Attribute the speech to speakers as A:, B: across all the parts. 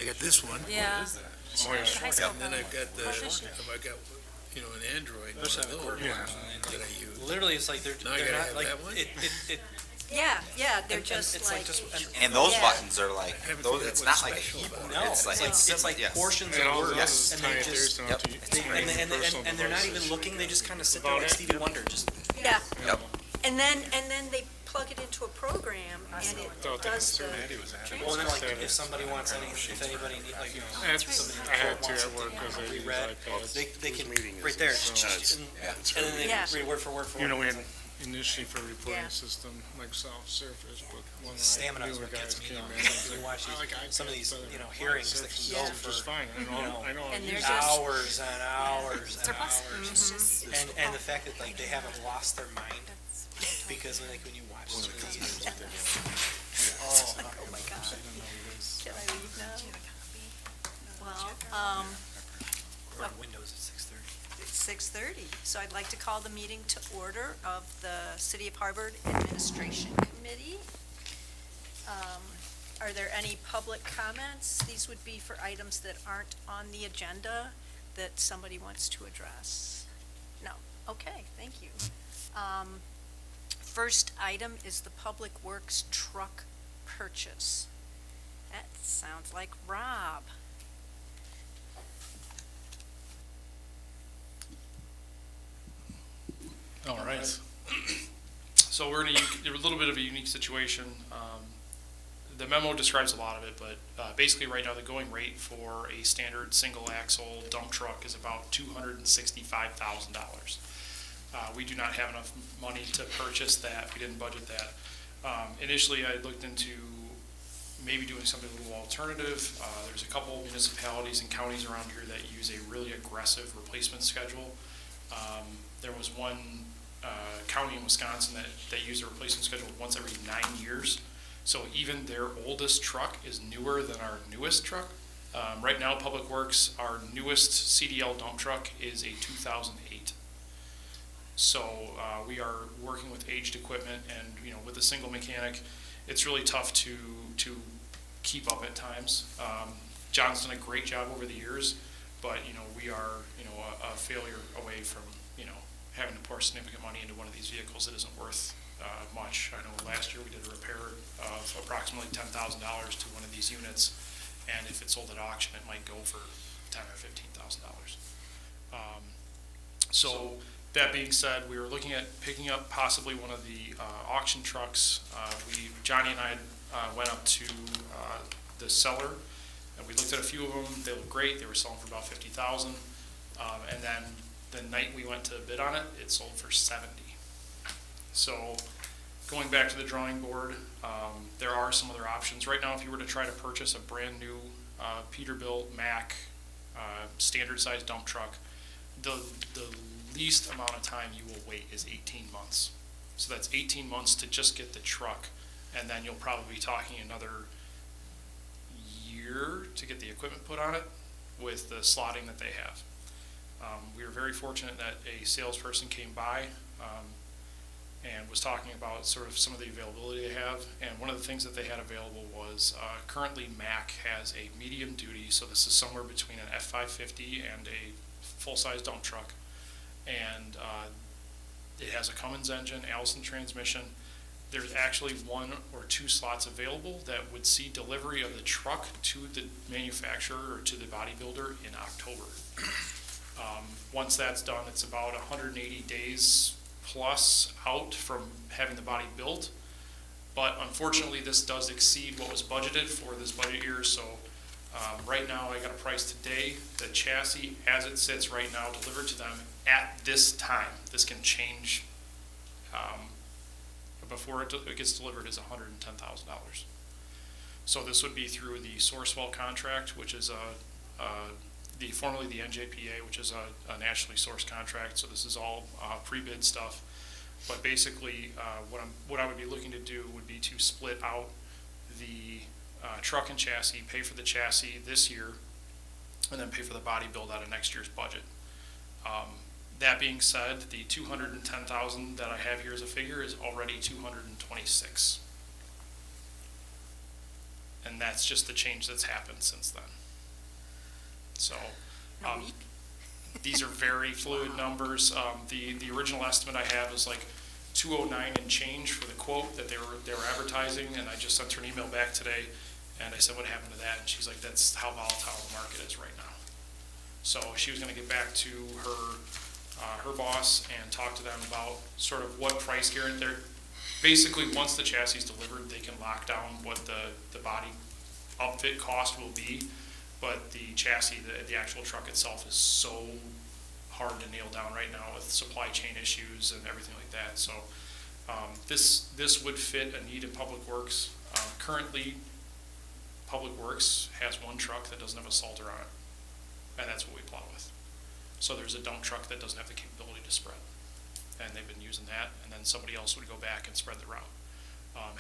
A: got this one.
B: Yeah.
A: And then I've got an Android, one of those that I use.
C: Literally, it's like they're
A: Now I gotta
C: not
A: have
C: like
A: that one?
B: Yeah, they're just
C: it's
B: like.
D: And those
B: Yeah.
D: buttons are like,
A: haven't
D: those,
A: figured out
D: it's
A: what's
D: not like a
A: special about
D: keyboard.
C: no,
D: It's like,
C: it's like portions
E: And
C: of
E: all
C: words,
E: those
C: and
E: tiny
C: they
E: theaters
C: just
E: don't
D: yep.
E: have to
C: they, and they're not even
E: devices.
C: looking. They just kind of sit there like Stevie Wonder. Just
B: Yeah,
D: Yep.
B: and then they plug it into a program and it
E: Thought the
B: does the.
E: concern Eddie was having.
C: well, then like if somebody wants any, if anybody need like
E: I had to at work because I use
C: reread,
E: iPads.
C: they can
E: meeting
C: right
E: is
C: there,
E: so-
C: and then they
B: Yeah.
C: read word for word for
E: You know, we
C: word.
E: had initially for reporting
B: Yeah.
E: system, Microsoft Surface, but when
C: Stamina is
E: newer
C: what
E: guys
C: gets me.
E: came
C: though.
E: in,
C: Because you watch
E: I like
C: these, some of these,
E: iPads better.
C: hearings that can
B: Yeah.
C: go
E: which is
C: for
E: fine. I know
C: you know,
E: I
B: And
E: use
B: there's
E: it.
B: just-
C: hours and hours and hours.
B: Mhm.
C: And the fact that like they haven't lost their mind because like when you watch some of these,
B: Oh my God. Can I leave now? Well,
C: we're on Windows at 6:30.
B: it's 6:30, so I'd like to call the meeting to order of the City of Harvard Administration Committee. Are there any public comments? These would be for items that aren't on the agenda that somebody wants to address. No, okay, thank you. First item is the Public Works truck purchase. That sounds like Rob.
F: All right. So we're in a little bit of a unique situation. The memo describes a lot of it, but basically right now the going rate for a standard single axle dump truck is about $265,000. We do not have enough money to purchase that. We didn't budget that. Initially, I looked into maybe doing something a little alternative. There's a couple municipalities and counties around here that use a really aggressive replacement schedule. There was one county in Wisconsin that used a replacement schedule once every 9 years. So even their oldest truck is newer than our newest truck. Right now, Public Works, our newest CDL dump truck is a 2008. So we are working with aged equipment, and with a single mechanic, it's really tough to keep up at times. John's done a great job over the years, but we are a failure away from having to pour significant money into one of these vehicles that isn't worth much. I know last year we did a repair of approximately $10,000 to one of these units, and if it's sold at auction, it might go for $10,000 or $15,000. So that being said, we were looking at picking up possibly one of the auction trucks. Johnny and I went up to the seller, and we looked at a few of them. They looked great. They were selling for about $50,000, and then the night we went to bid on it, it sold for $70,000. So going back to the drawing board, there are some other options. Right now, if you were to try to purchase a brand new Peterbilt Mack standard size dump truck, the least amount of time you will wait is 18 months. So that's 18 months to just get the truck, and then you'll probably be talking another year to get the equipment put on it with the slotting that they have. We were very fortunate that a salesperson came by and was talking about sort of some of the availability they have, and one of the things that they had available was currently Mack has a medium duty, so this is somewhere between an F550 and a full-size dump truck, and it has a Cummins engine, Allison transmission. There's actually 1 or 2 slots available that would see delivery of the truck to the manufacturer or to the bodybuilder in October. Once that's done, it's about 180 days plus out from having the body built, but unfortunately this does exceed what was budgeted for this budget year. So right now I got a price today. The chassis as it sits right now delivered to them at this time, this can change before it gets delivered, is $110,000. So this would be through the Sourcewell contract, which is formerly the NJPA, which is a nationally sourced contract. So this is all pre-bid stuff. But basically, what I would be looking to do would be to split out the truck and chassis, pay for the chassis this year, and then pay for the body build out of next year's budget. That being said, the $210,000 that I have here as a figure is already $226,000, and that's just the change that's happened since then. So,
B: In a week?
F: these are very fluid numbers. The original estimate I have is like 209 and change for the quote that they were advertising, and I just sent her an email back today, and I said, what happened to that? And she's like, that's how volatile the market is right now. So she was gonna get back to her boss and talk to them about sort of what price guarantee. Basically, once the chassis is delivered, they can lock down what the body upfit cost will be, but the chassis, the actual truck itself is so hard to nail down right now with supply chain issues and everything like that. So this would fit a need in Public Works. Currently, Public Works has one truck that doesn't have a salter on it, and that's what we plow with. So there's a dump truck that doesn't have the capability to spread, and they've been using that, and then somebody else would go back and spread the route.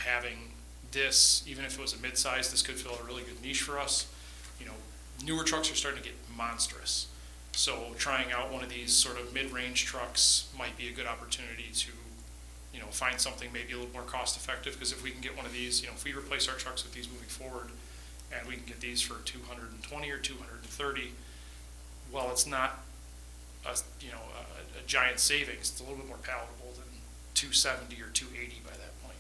F: Having this, even if it was a mid-size, this could fill a really good niche for us. You know, newer trucks are starting to get monstrous. So trying out one of these sort of mid-range trucks might be a good opportunity to, you know, find something maybe a little more cost-effective, because if we can get one of these, you know, if we replace our trucks with these moving forward, and we can get these for 220 or 230, well, it's not a giant savings. It's a little bit more palatable than 270 or 280 by that point.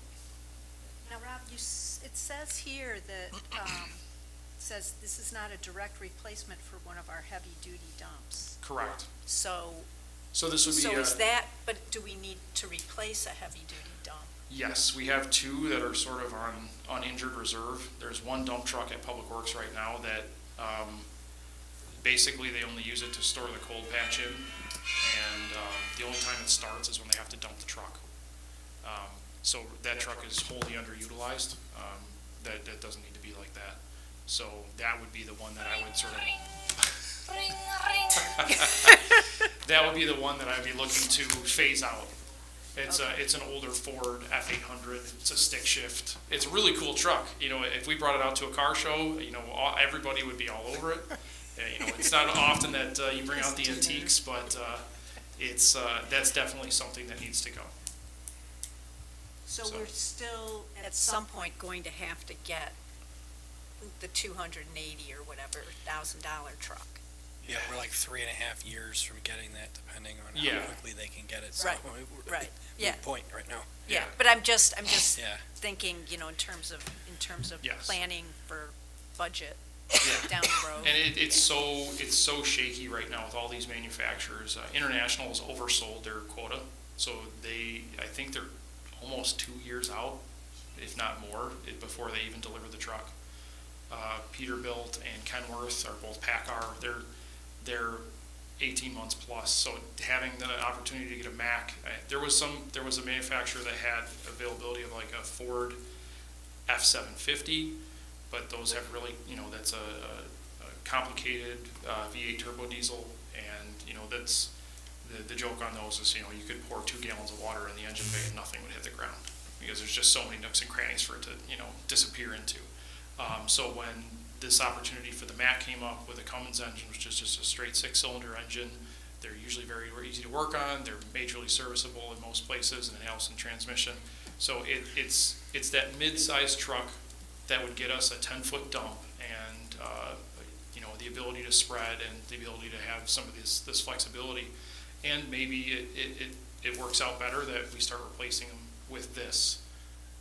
B: Now, Rob, it says here that, says this is not a direct replacement for one of our heavy-duty dumps.
F: Correct.
B: So
F: this would be.
B: So is that, but do we need to replace a heavy-duty dump?
F: Yes, we have two that are sort of on injured reserve. There's one dump truck at Public Works right now that basically they only use it to store the cold patch in, and the only time it starts is when they have to dump the truck. So that truck is wholly underutilized. That doesn't need to be like that. So that would be the one that I would sort of. That would be the one that I'd be looking to phase out. It's an older Ford F800. It's a stick shift. It's a really cool truck. You know, if we brought it out to a car show, you know, everybody would be all over it. You know, it's not often that you bring out the antiques, but that's definitely something that needs to go.
B: So we're still, at some point, going to have to get the 280 or whatever $1,000 truck.
C: Yeah, we're like 3.5 years from getting that, depending on
F: Yeah.
C: how quickly they can get it. So
B: Right, right, yeah.
C: Point right now.
B: Yeah, but I'm just
C: Yeah.
B: thinking, you know, in terms of
F: Yes.
B: planning for budget
F: Yeah.
B: down the road.
F: And it's so shaky right now with all these manufacturers. International has oversold their quota, so I think they're almost 2 years out, if not more, before they even deliver the truck. Peterbilt and Kenworth are both PACCAR. They're 18 months plus. So having the opportunity to get a Mack, there was a manufacturer that had availability of like a Ford F750, but those have really, you know, that's a complicated V8 turbo diesel, and you know, that's the joke on those is, you know, you could pour 2 gallons of water in the engine bay and nothing would hit the ground, because there's just so many nooks and crannies for it to, you know, disappear into. So when this opportunity for the Mack came up with a Cummins engine, which is just a straight 6-cylinder engine, they're usually very, very easy to work on. They're majorly serviceable in most places, and an Allison transmission. So it's that mid-sized truck that would get us a 10-foot dump and you know, the ability to spread and the ability to have some of this flexibility. And maybe it works out better that we start replacing them with this.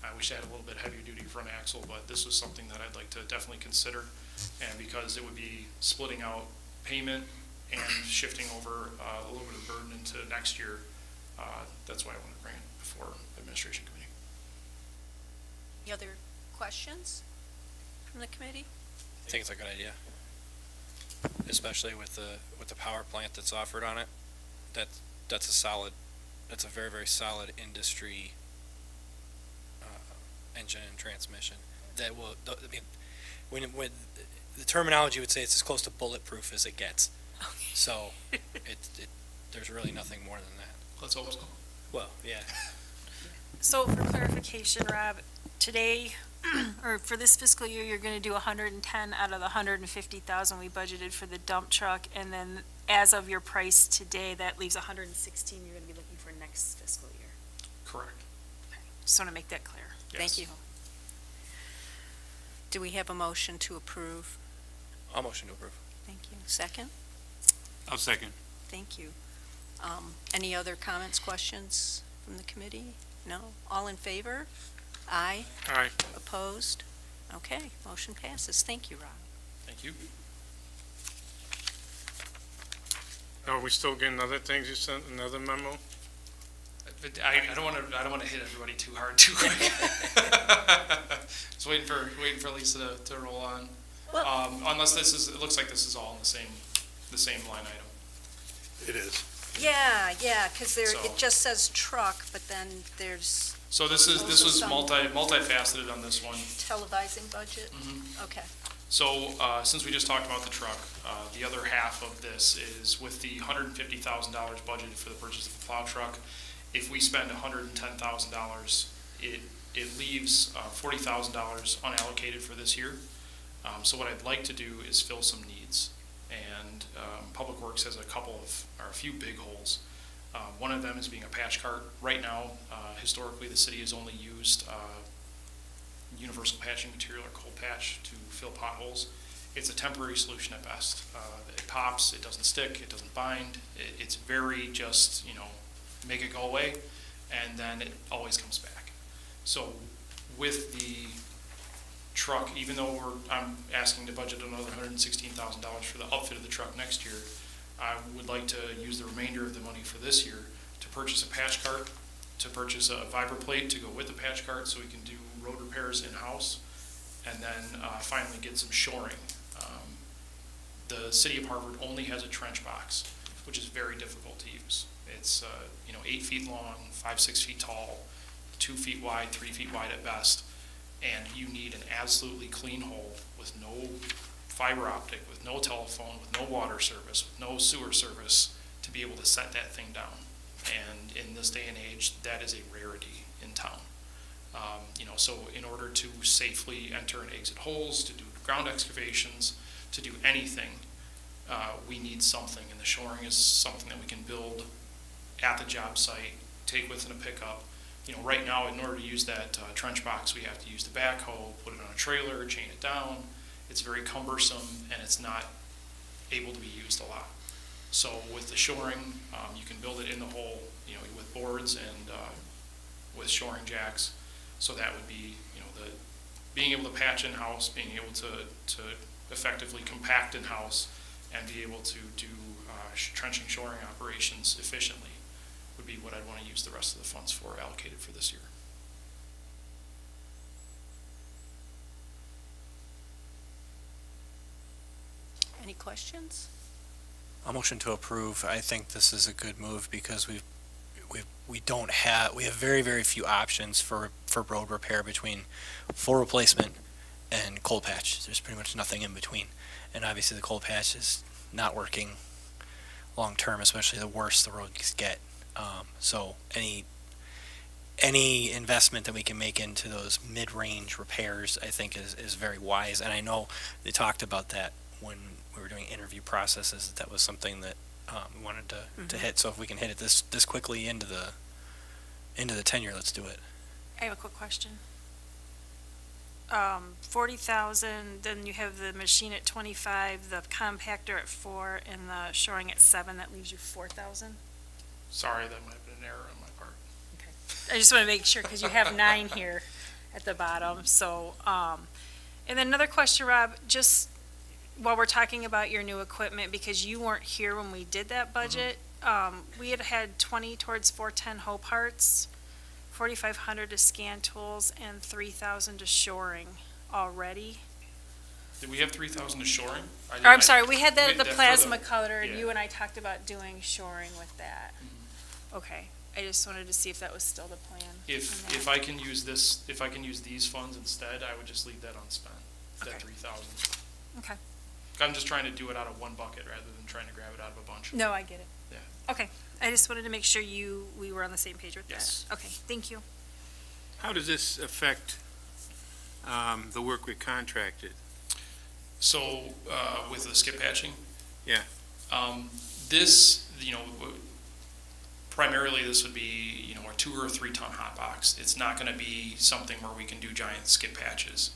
F: I wish I had a little bit heavier duty front axle, but this was something that I'd like to definitely consider. And because it would be splitting out payment and shifting over a little bit of burden into next year, that's why I want to bring it before Administration Committee.
B: Any other questions from the committee?
C: I think it's a good idea, especially with the power plant that's offered on it. That's a very, very solid industry engine and transmission that will, I mean, when the terminology would say it's as close to bulletproof as it gets.
B: Okay.
C: So there's really nothing more than that.
F: Let's hope so.
C: Well, yeah.
D: So for clarification, Rob, today, or for this fiscal year, you're gonna do 110 out of the 150,000 we budgeted for the dump truck, and then as of your price today, that leaves 116 you're gonna be looking for next fiscal year.
F: Correct.
D: Just wanna make that clear.
B: Thank
F: Yes.
B: you. Do we have a motion to approve?
C: I'll motion to approve.
B: Thank you. Second?
G: I'll second.
B: Thank you. Any other comments, questions from the committee? No? All in favor? Aye.
E: Aye.
B: Opposed? Okay, motion passes. Thank you, Rob.
F: Thank you.
E: Are we still getting other things you sent, another memo?
F: But I don't want to hit everybody too hard too quick. Just waiting for Lisa to roll on.
B: Well-
F: Unless it looks like this is all in the same line item.
A: It is.
B: Yeah, because
F: So-
B: it just says truck, but then there's
F: So this was
B: some-
F: multifaceted on this one.
B: televising budget?
F: Mhm.
B: Okay.
F: So, since we just talked about the truck, the other half of this is with the $150,000 budgeted for the purchase of the plow truck. If we spend $110,000, it leaves $40,000 unallocated for this year. So what I'd like to do is fill some needs. And Public Works has a few big holes. One of them is being a patch cart. Right now, historically, the city has only used universal patching material or cold patch to fill potholes. It's a temporary solution at best. It pops, it doesn't stick, it doesn't bind. It's very just, make it go away, and then it always comes back. So with the truck, even though I'm asking to budget another $116,000 for the upfit of the truck next year, I would like to use the remainder of the money for this year to purchase a patch cart, to purchase a vibra plate to go with the patch cart so we can do road repairs in-house, and then finally get some shoring. The city of Harvard only has a trench box, which is very difficult to use. It's 8 feet long, 5-6 feet tall, 2 feet wide, 3 feet wide at best, and you need an absolutely clean hole with no fiber optic, with no telephone, with no water service, with no sewer service to be able to set that thing down. And in this day and age, that is a rarity in town. So in order to safely enter and exit holes, to do ground excavations, to do anything, we need something, and the shoring is something that we can build at the job site, take with in a pickup. Right now, in order to use that trench box, we have to use the backhoe, put it on a trailer, chain it down. It's very cumbersome, and it's not able to be used a lot. So with the shoring, you can build it in the hole, with boards and with shoring jacks. So that would be, being able to patch in-house, being able to effectively compact in-house, and be able to do trenching shoring operations efficiently would be what I'd want to use the rest of the funds for allocated for this year.
B: Any questions?
C: A motion to approve. I think this is a good move because we have very, very few options for road repair between full replacement and cold patch. There's pretty much nothing in between. And obviously the cold patch is not working long term, especially the worse the roads get. So any investment that we can make into those mid-range repairs, I think is very wise. And I know they talked about that when we were doing interview processes. That was something that we wanted to hit. So if we can hit it this quickly into the tenure, let's do it.
D: I have a quick question. 40,000, then you have the machine at 25, the compactor at 4, and the shoring at 7. That leaves you 4,000.
F: Sorry, that might have been an error on my part.
D: I just want to make sure because you have 9 here at the bottom. So, and then another question, Rob. Just while we're talking about your new equipment, because you weren't here when we did that budget, we had 20 towards 410 hoe parts, 4,500 to scan tools, and 3,000 to shoring already.
F: Did we have 3,000 to shoring?
D: I'm sorry, we had the
F: for
D: plasma cutter, and
F: yeah.
D: you and I talked about doing shoring with that. Okay, I just wanted to see if that was still the plan.
F: If I can use these funds instead, I would just leave that unspent,
D: Okay.
F: that 3,000.
D: Okay.
F: I'm just trying to do it out of one bucket rather than trying to grab it out of a bunch.
D: No, I get it.
F: Yeah.
D: Okay, I just wanted to make sure we were on the same page with that.
F: Yes.
D: Okay, thank you.
G: How does this affect the work we contracted?
F: So, with the skip patching?
G: Yeah.
F: This, primarily this would be, a 2 or 3 ton hot box. It's not gonna be something where we can do giant skip patches.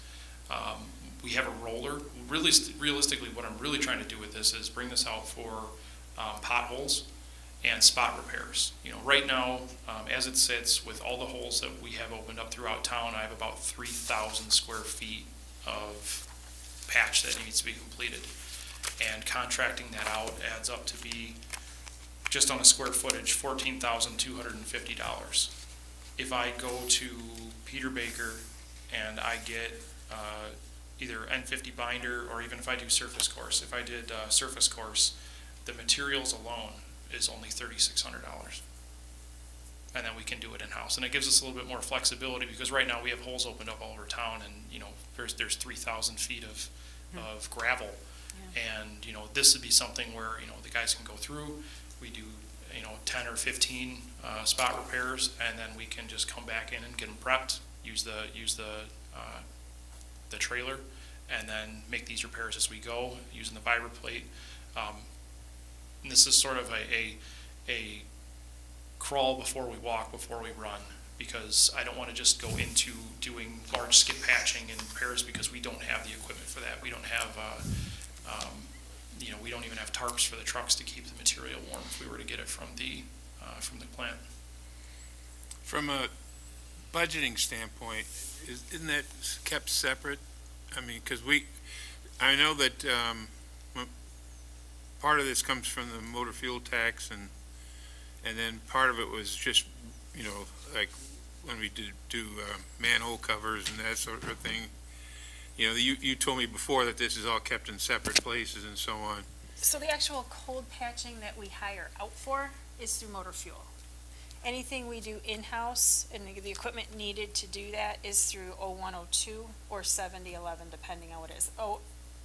F: we have a roller. Realistically, what I'm really trying to do with this is bring this out for potholes and spot repairs. You know, right now, as it sits, with all the holes that we have opened up throughout town, I have about 3,000 square feet of patch that needs to be completed. And contracting that out adds up to be, just on a square footage, $14,250. If I go to Peter Baker and I get either N50 binder, or even if I do surface course, if I did surface course, the materials alone is only $3,600. And then we can do it in-house. And it gives us a little bit more flexibility, because right now we have holes opened up all over town, and, you know, there's 3,000 feet of gravel. And, you know, this would be something where, you know, the guys can go through, we do, you know, 10 or 15 spot repairs, and then we can just come back in and get them prepped, use the trailer, and then make these repairs as we go, using the vibra plate. And this is sort of a crawl before we walk, before we run, because I don't want to just go into doing large skip patching and repairs, because we don't have the equipment for that. We don't have, you know, we don't even have tarps for the trucks to keep the material warm if we were to get it from the plant.
G: From a budgeting standpoint, isn't that kept separate? I mean, because I know that part of this comes from the motor fuel tax, and then part of it was just, you know, like when we do manhole covers and that sort of thing. You know, you told me before that this is all kept in separate places and so on.
D: So the actual cold patching that we hire out for is through motor fuel. Anything we do in-house and the equipment needed to do that is through 0102 or 7011, depending on what it is.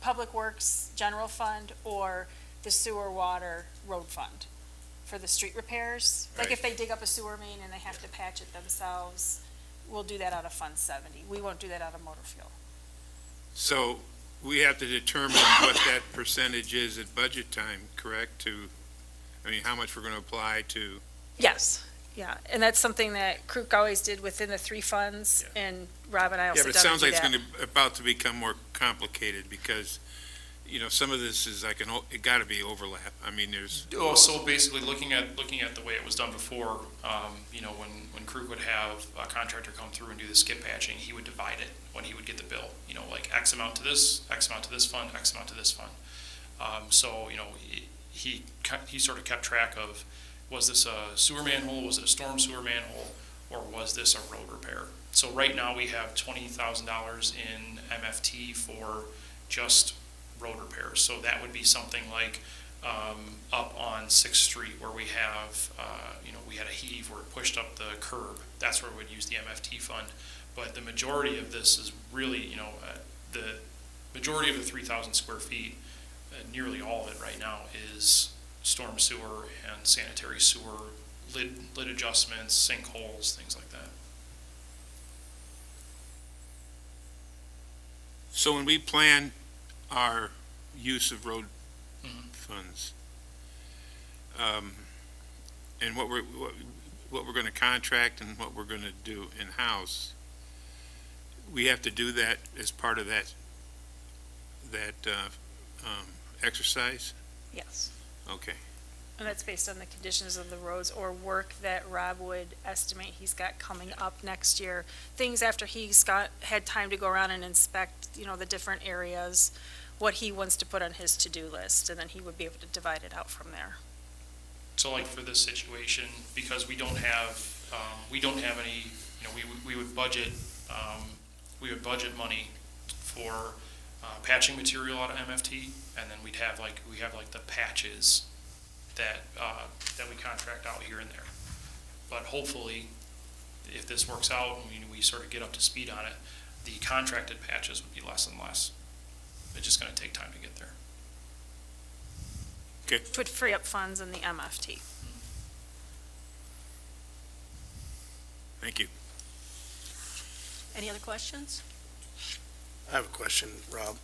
D: Public Works General Fund or the Sewer Water Road Fund for the street repairs. Like if they dig up a sewer main and they have to patch it themselves, we'll do that out of Fund 70. We won't do that out of motor fuel.
G: So we have to determine what that percentage is at budget time, correct? I mean, how much we're going to apply to.
D: Yes, yeah, and that's something that Kruk always did within the three funds, and Rob and I also
G: Yeah, but it sounds like it's about to become more complicated, because, you know, some of this is like it got to be overlap. I mean, there's.
F: Oh, so basically, looking at the way it was done before, you know, when Krug would have a contractor come through and do the skip patching, he would divide it when he would get the bill. You know, like X amount to this, X amount to this fund, X amount to this fund. So, you know, he sort of kept track of, was this a sewer manhole, was it a storm sewer manhole, or was this a road repair? So right now we have $20,000 in MFT for just road repairs. So that would be something like up on 6th Street, where we have, you know, we had a heave where it pushed up the curb. That's where we'd use the MFT fund. But the majority of this is really, you know, the majority of the 3,000 square feet, nearly all of it right now, is storm sewer and sanitary sewer, lid adjustments, sinkholes, things like that.
G: So when we plan our use of road funds, and what we're going to contract and what we're going to do in-house, we have to do that as part of that exercise?
D: Yes.
G: Okay.
D: And that's based on the conditions of the roads or work that Rob would estimate he's got coming up next year. Things after he's had time to go around and inspect, you know, the different areas, what he wants to put on his to-do list, and then he would be able to divide it out from there.
F: So like for this situation, because we don't have any, you know, we would budget money for patching material out of MFT, and then we have the patches that we contract out here and there. But hopefully, if this works out and we sort of get up to speed on it, the contracted patches would be less and less. It's just going to take time to get there.
G: Okay.
D: Which would free up funds in the MFT.
G: Thank you.
B: Any other questions?
H: I have a question, Rob.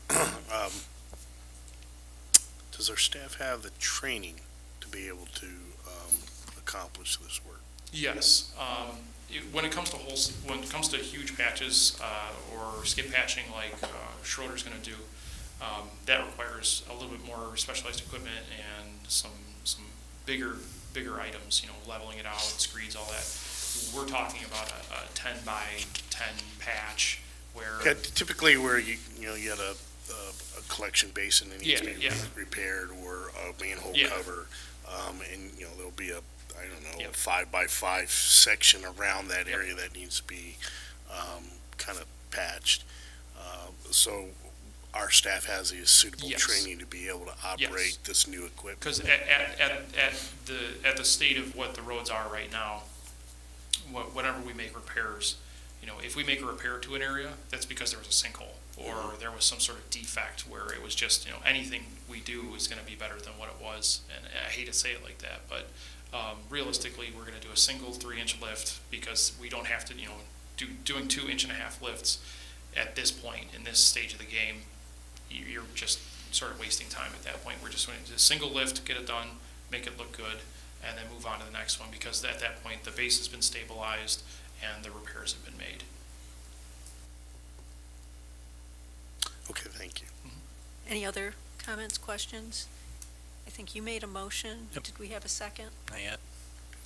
H: Does our staff have the training to be able to accomplish this work?
F: Yes. When it comes to when it comes to huge patches or skip patching like Schroeder's going to do, that requires a little bit more specialized equipment and some bigger items. Leveling it out, screeds, all that. We're talking about a 10 by 10 patch where.
H: Yeah, typically where you had a collection basin that needs to be repaired, or a manhole cover, and there'll be a 5x5 section around that area that needs to be kind of patched. So our staff has the suitable training to be able to operate this new equipment.
F: Because at the state of what the roads are right now, whenever we make repairs, if we make a repair to an area, that's because there was a sinkhole or there was some sort of defect where it was just, anything we do is going to be better than what it was. And I hate to say it like that, but realistically, we're going to do a single 3-inch lift because we don't have to, doing 2.5-inch lifts at this point in this stage of the game. You're just sort of wasting time at that point. We're just going to do a single lift, get it done, make it look good, and then move on to the next one, because at that point the base has been stabilized and the repairs have been made.
H: Okay, thank you.
B: Any other comments, questions? I think you made a motion.
C: Yep.
B: Did we have a second?
C: Not yet.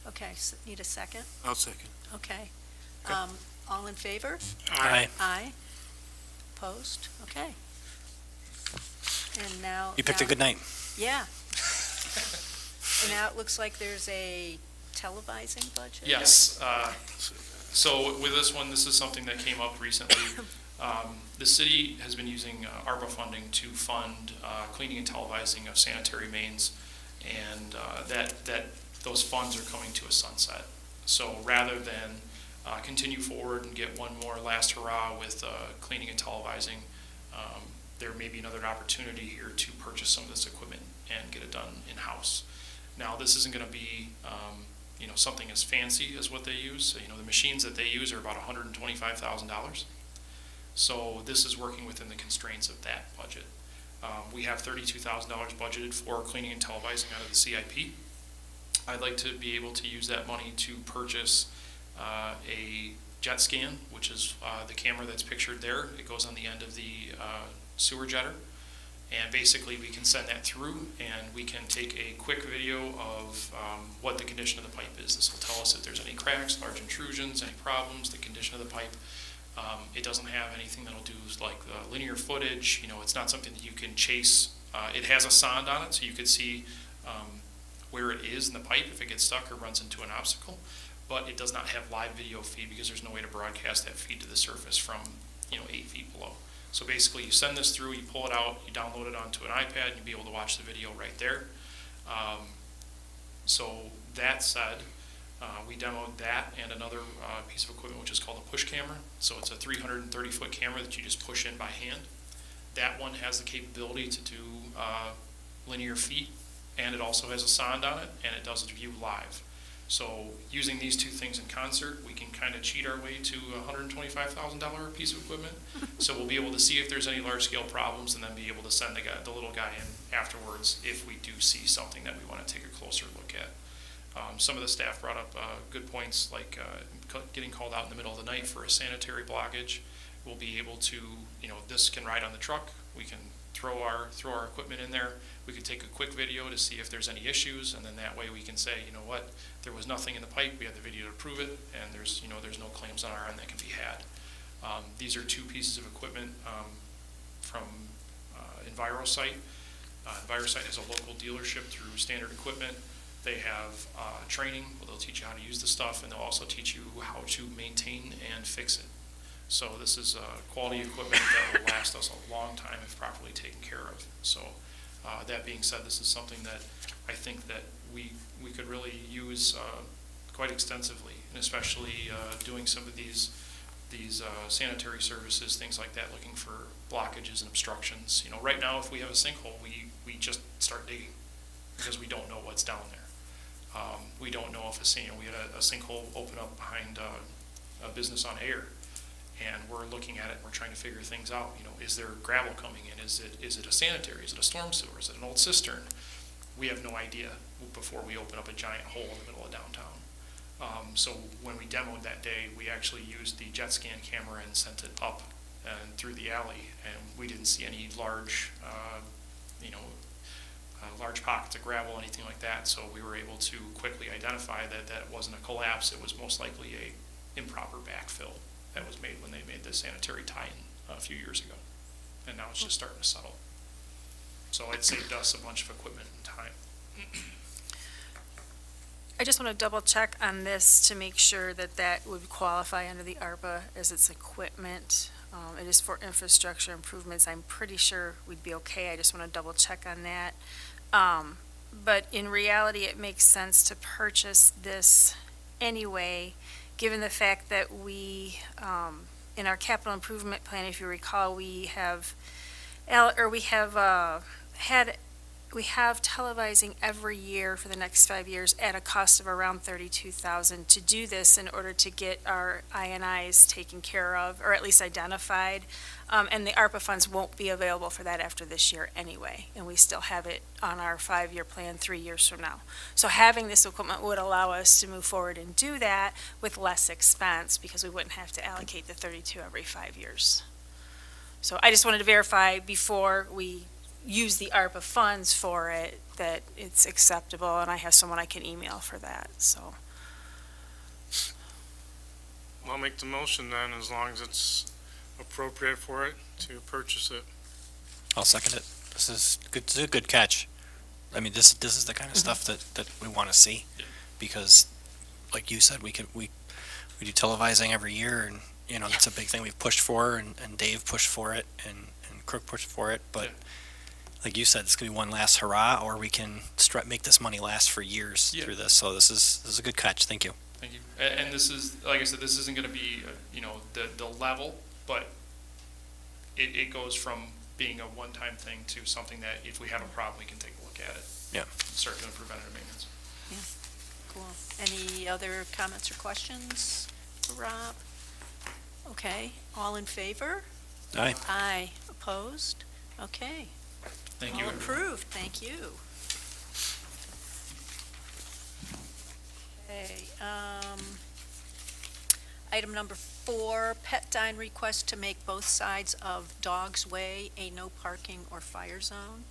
B: Okay, so need a second?
G: I'll second.
B: Okay. All in favor?
C: Aye.
B: Aye. Opposed? Okay. And now.
C: You picked a good night.
B: Yeah. And now it looks like there's a televising budget?
F: Yes. So with this one, this is something that came up recently. The city has been using ARPA funding to fund cleaning and televising of sanitary mains, and those funds are coming to a sunset. So rather than continue forward and get one more last hurrah with cleaning and televising, there may be another opportunity here to purchase some of this equipment and get it done in-house. Now, this isn't going to be something as fancy as what they use. So, the machines that they use are about $125,000. So this is working within the constraints of that budget. We have $32,000 budgeted for cleaning and televising out of the CIP. I'd like to be able to use that money to purchase a jet scan, which is the camera that's pictured there. It goes on the end of the sewer jetter. And basically we can send that through and we can take a quick video of what the condition of the pipe is. This will tell us if there's any cracks, large intrusions, any problems, the condition of the pipe. It doesn't have anything that'll do like linear footage. It's not something that you can chase. It has a sonde on it, so you can see where it is in the pipe if it gets stuck or runs into an obstacle. But it does not have live video feed because there's no way to broadcast that feed to the surface from 8 feet below. So basically you send this through, you pull it out, you download it onto an iPad, and you'll be able to watch the video right there. So that said, we demoed that and another piece of equipment which is called a push camera. So it's a 330-foot camera that you just push in by hand. That one has the capability to do linear feet, and it also has a sonde on it, and it does view live. So using these two things in concert, we can kind of cheat our way to a $125,000 piece of equipment. So we'll be able to see if there's any large-scale problems, and then be able to send the little guy in afterwards if we do see something that we want to take a closer look at. Some of the staff brought up good points, like getting called out in the middle of the night for a sanitary blockage. We'll be able to, this can ride on the truck. We can throw our equipment in there. We can take a quick video to see if there's any issues, and then that way we can say, what, there was nothing in the pipe. We have the video to prove it, and there's no claims on our end that can be had. These are two pieces of equipment from EnviroSite. EnviroSite has a local dealership through Standard Equipment. They have training where they'll teach you how to use the stuff, and they'll also teach you how to maintain and fix it. So this is quality equipment that will last us a long time if properly taken care of. So that being said, this is something that I think that we could really use quite extensively, and especially doing some of these sanitary services, things like that, looking for blockages and obstructions. Right now, if we have a sinkhole, we just start digging because we don't know what's down there. We don't know if we had a sinkhole open up behind a business on Air, and we're looking at it and we're trying to figure things out. Is there gravel coming in? Is it a sanitary? Is it a storm sewer? Is it an old cistern? We have no idea before we open up a giant hole in the middle of downtown. So when we demoed that day, we actually used the jet scan camera and sent it up and through the alley, and we didn't see any large, large pockets of gravel, anything like that. So we were able to quickly identify that it wasn't a collapse. It was most likely a improper backfill that was made when they made the sanitary tie-in a few years ago. And now it's just starting to settle. So it saved us a bunch of equipment and time.
D: I just want to double check on this to make sure that that would qualify under the ARPA as its equipment. It is for infrastructure improvements. I'm pretty sure we'd be okay. I just want to double check on that. But in reality, it makes sense to purchase this anyway, given the fact that we, in our capital improvement plan, if you recall, we have televising every year for the next 5 years at a cost of around $32,000 to do this in order to get our INIs taken care of, or at least identified. And the ARPA funds won't be available for that after this year anyway, and we still have it on our 5-year plan 3 years from now. So having this equipment would allow us to move forward and do that with less expense, because we wouldn't have to allocate the 32 every 5 years. So I just wanted to verify before we use the ARPA funds for it, that it's acceptable, and I have someone I can email for that, so.
E: I'll make the motion then, as long as it's appropriate for it, to purchase it.
C: I'll second it. This is good, this is a good catch. I mean, this is the kind of stuff that we want to see, because like you said, we do televising every year, and, you know, that's a big thing we've pushed for, and Dave pushed for it, and Crook pushed for it, but like you said, it's gonna be one last hurrah, or we can make this money last for years through this. So this is a good catch. Thank you.
F: Thank you. And this is, like I said, this isn't going to be, the level, but it goes from being a one-time thing to something that if we have a problem, we can take a look at it.
C: Yeah.
F: Start doing preventative maintenance.
B: Cool. Any other comments or questions for Rob? Okay, all in favor?
C: Aye.
B: Aye. Opposed? Okay.
F: Thank you.
B: All
F: everyone.
B: approved, thank you. Okay, item number 4, pet dine request to make both sides of Dog's Way a no parking or fire zone.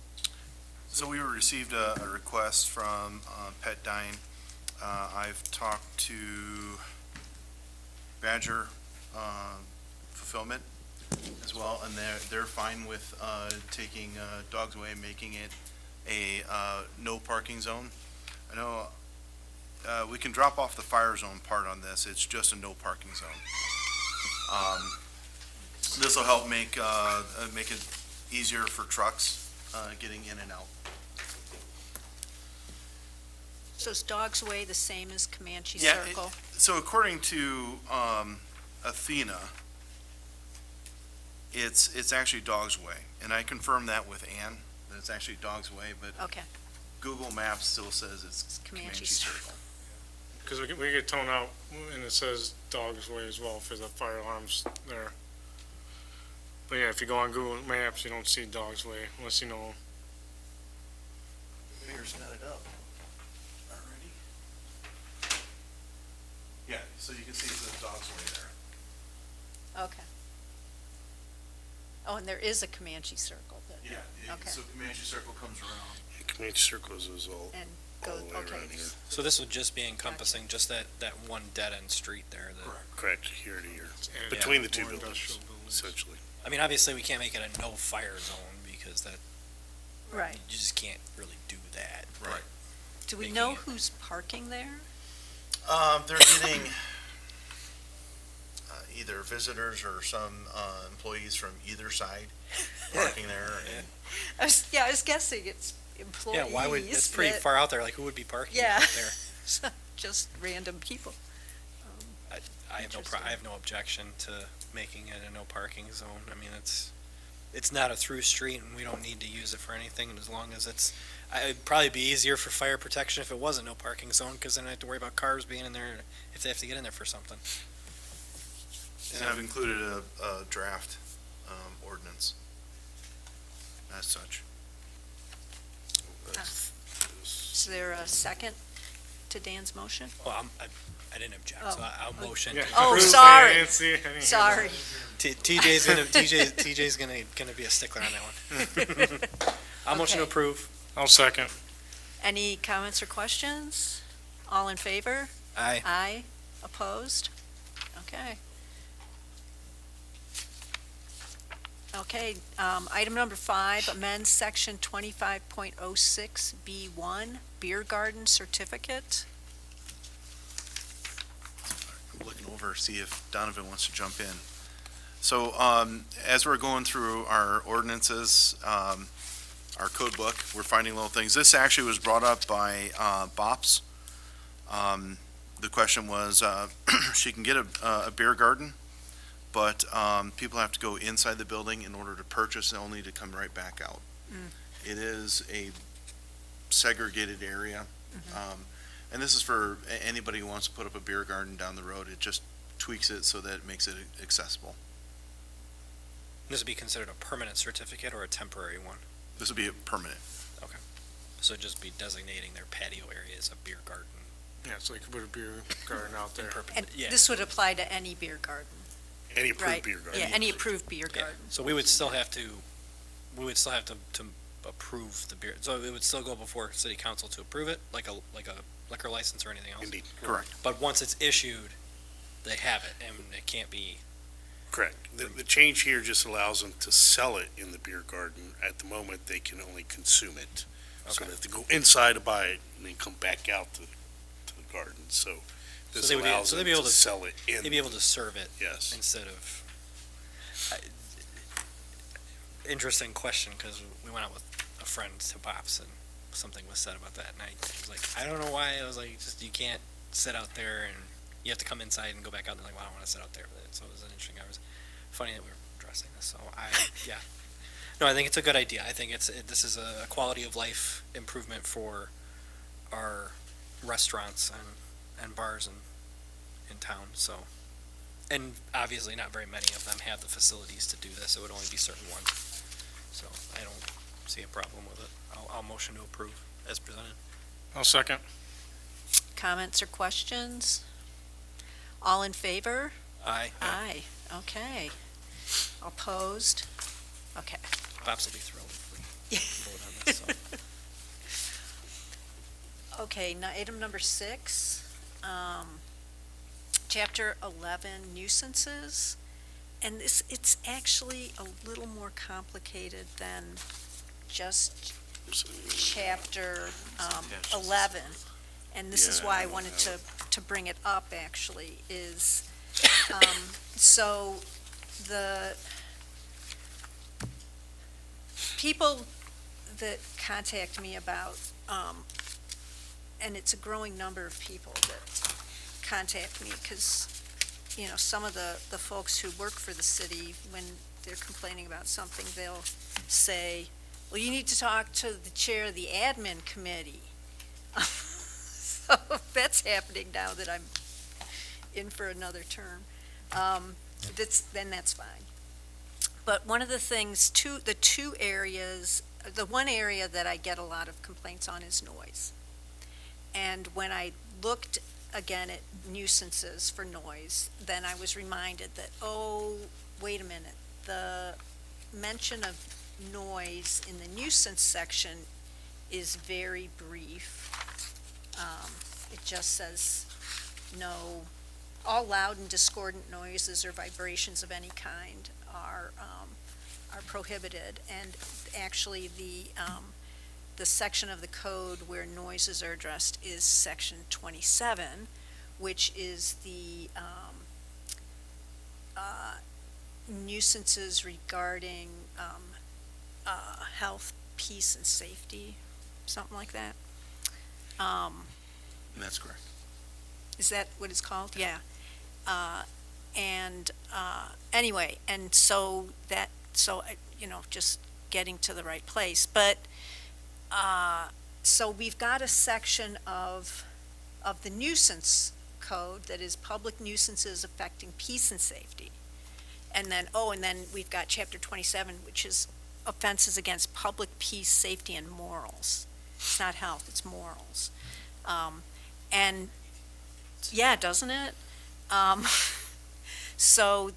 I: So we received a request from Pet Dine. I've talked to Badger Fulfillment as well, and they're fine with taking Dogs Away and making it a no parking zone. I know we can drop off the fire zone part on this. It's just a no parking zone. This will help make it easier for trucks getting in and out.
B: So is Dog's Way the same as Comanche
I: Yeah,
B: Circle?
I: So according to Athena, it's actually Dog's Way, and I confirmed that with Ann, that it's actually Dog's Way, but
B: Okay,
I: Google Maps still says it's Comanche Circle.
E: Because we get toned out, and it says Dog's Way as well for the fire alarms there. But yeah, if you go on Google Maps, you don't see Dog's Way unless you know.
I: Fingers got it up already. Yeah, so you can see it says Dog's Way there.
B: okay. Oh, and there is a Comanche Circle that,
I: Yeah,
B: Okay.
I: so Comanche Circle comes around.
H: Community circles is all
B: and
H: all
B: goes,
H: the way
B: okay.
H: around here.
C: So this would just be encompassing just that one dead end street there.
H: Correct, here to here,
E: And
H: between the two
E: more
H: buildings,
E: industrial buildings.
H: essentially.
C: I mean, obviously, we can't make it a no fire zone, because that,
B: Right.
C: you just can't really do that.
I: Right.
B: Do we
C: Making
B: know
C: it-
B: who's parking there?
I: They're getting either visitors or some employees from either side parking there. And
B: I was guessing it's employees.
C: Yeah, why would, it's pretty
B: that-
C: far out there, like, who would be parking
B: Yeah.
C: out there?
B: Just random people.
C: I have no objection to making it a no parking zone. I mean, it's not a through street, and we don't need to use it for anything, and as long as it'd probably be easier for fire protection if it was a no parking zone, because then I have to worry about cars being in there if they have to get in there for something.
I: I've included a draft ordinance as such.
B: Is there a second? to Dan's motion?
C: Well, I didn't object, so I'll motion.
E: Yeah.
B: Oh,
E: Approve,
B: sorry.
E: I didn't see it. I didn't hear
B: Sorry.
C: TJ's gonna be a stickler on that one. I'll motion to
B: Okay.
C: approve.
E: that. I'll second.
B: Any comments or questions? All in favor?
C: Aye.
B: Aye. Opposed? Okay. Okay, item number 5, amend section 25.06B1, beer garden certificate.
I: I'm looking over, see if Donovan wants to jump in. So, as we're going through our ordinances, our code book, we're finding little things. This actually was brought up by, Bops. The question was, she can get a beer garden, but, people have to go inside the building in order to purchase, and only to come right back out. It is a segregated area. And this is for anybody who wants to put up a beer garden down the road. It just tweaks it so that it makes it accessible.
C: This would be considered a permanent certificate or a temporary one?
I: This would be a permanent.
C: So it'd just be designating their patio area as a beer garden.
E: Yeah, so you could put a beer garden out there.
B: And
C: Yeah.
B: this would apply to any beer garden,
H: Any approved
B: right?
H: beer garden.
B: Yeah, any approved beer
C: Yeah.
B: garden.
C: So we would still have to approve the beer, so it would still go before city council to approve it, like a liquor license or anything else?
H: Indeed.
I: Correct.
C: But once it's issued, they have it, and it can't be,
H: Correct. The change here just allows them to sell it in the beer garden. At the moment, they can only consume it. So
C: Okay.
H: they have to go inside to buy it and then come back out to the garden. So this
C: they would be-
H: allows
C: so
H: them
C: they'd be able
H: to
C: to-
H: sell it in.
C: they'd be able to serve it
H: Yes.
C: instead of, interesting question, because we went out with a friend to Pops, and something was said about that, and I was like, I don't know why, I was like, just, you can't sit out there, and you have to come inside and go back out, and they're like, well, I don't want to sit out there with it, so it was an interesting, funny that we were addressing this, so yeah. No, I think it's a good idea. I think this is a quality of life improvement for our restaurants and bars in town, so. And obviously, not very many of them have the facilities to do this. It would only be certain ones. So I don't see a problem with it. I'll motion to approve as presented.
E: I'll second.
B: Comments or questions? All in favor?
C: Aye.
B: Aye. Okay. Opposed? Okay.
C: Pops will be thrilled if we vote on this, so.
B: Okay, now item number 6, Chapter 11 nuisances. And it's actually a little more complicated than just chapter 11. And this is why I wanted to bring it up, actually, is, so the people that contact me about, and it's a growing number of people that contact me, because, you know, some of the folks who work for the city, when they're complaining about something, they'll say, well, you need to talk to the chair of the admin committee. So that's happening now that I'm in for another term. Then that's fine. But one of the things, the one area that I get a lot of complaints on is noise. And when I looked again at nuisances for noise, then I was reminded that, oh, wait a minute, the mention of noise in the nuisance section is very brief. It just says, no, all loud and discordant noises or vibrations of any kind are prohibited. And actually, the section of the code where noises are addressed is section 27, which is the nuisances regarding health, peace, and safety, something like that.
I: That's correct.
B: Is that what it's called? Yeah. Anyway, and so just getting to the right place. But, so we've got a section of the nuisance code that is public nuisances affecting peace and safety. And then we've got chapter 27, which is offenses against public peace, safety, and morals. It's not health, it's morals. And, yeah, doesn't it? So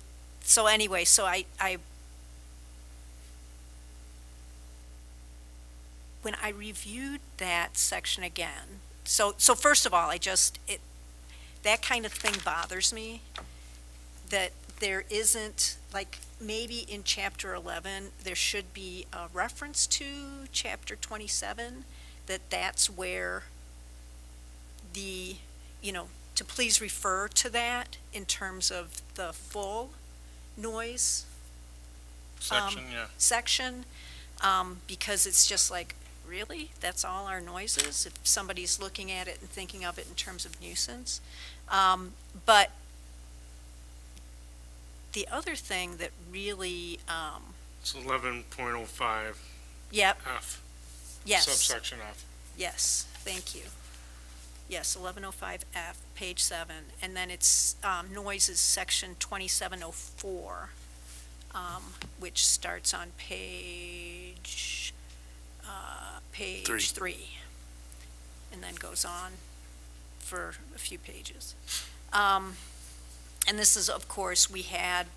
B: anyway, so I when I reviewed that section again, so first of all, that kind of thing bothers me, that there isn't, like, maybe in chapter 11, there should be a reference to chapter 27, that's where the, to please refer to that in terms of the full noise section, because it's just like, really? That's all our noises? If somebody's looking at it and thinking of it in terms of nuisance. But the other thing that really,
E: It's 11.05
B: yep,
E: F,
B: yes.
E: subsection F.
B: Yes, thank you. Yes, 1105F, page 7, and then it's noises, section 2704, which starts on page 3, and then goes on for a few pages. And this is, of course, we had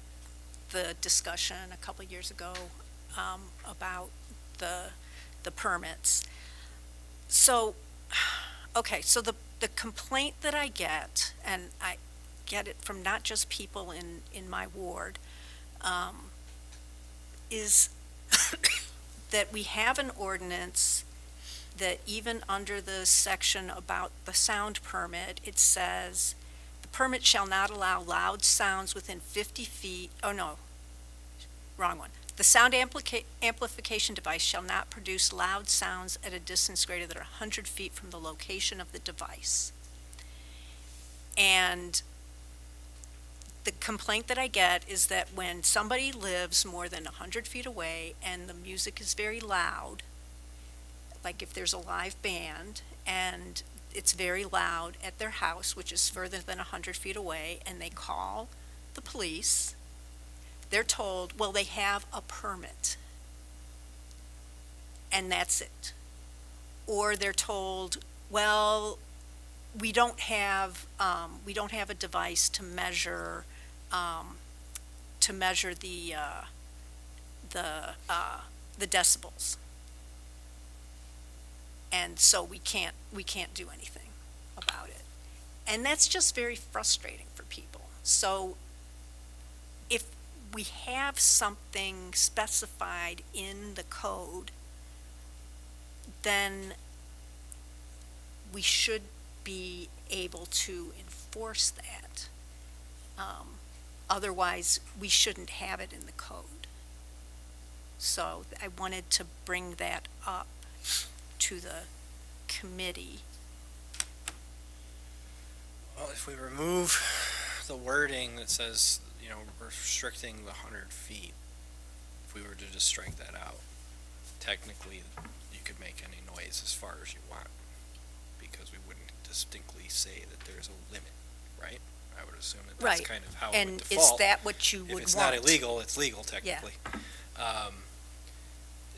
B: the discussion a couple years ago about the permits. So, okay, so the complaint that I get, and I get it from not just people in my ward, is that we have an ordinance that even under the section about the sound permit, it says, the permit shall not allow loud sounds within 50 feet, oh no, wrong one. The sound amplification device shall not produce loud sounds at a distance greater than 100 feet from the location of the device. And the complaint that I get is that when somebody lives more than 100 feet away and the music is very loud, like if there's a live band and it's very loud at their house, which is further than 100 feet away, and they call the police, they're told, well, they have a permit, and that's it. Or they're told, well, we don't have a device to measure the decibels, and so we can't do anything about it, and that's just very frustrating for people. So if we have something specified in the code, then we should be able to enforce that. Otherwise, we shouldn't have it in the code. So I wanted to bring that up to the committee.
C: Well, if we remove the wording that says, restricting the 100 feet, if we were to just strike that out, technically you could make any noise as far as you want, because we wouldn't distinctly say that there's a limit, right? I would assume that that's
B: Right.
C: kind of how it would
B: And
C: default.
B: is that what you would want?
C: If it's not illegal, it's legal technically.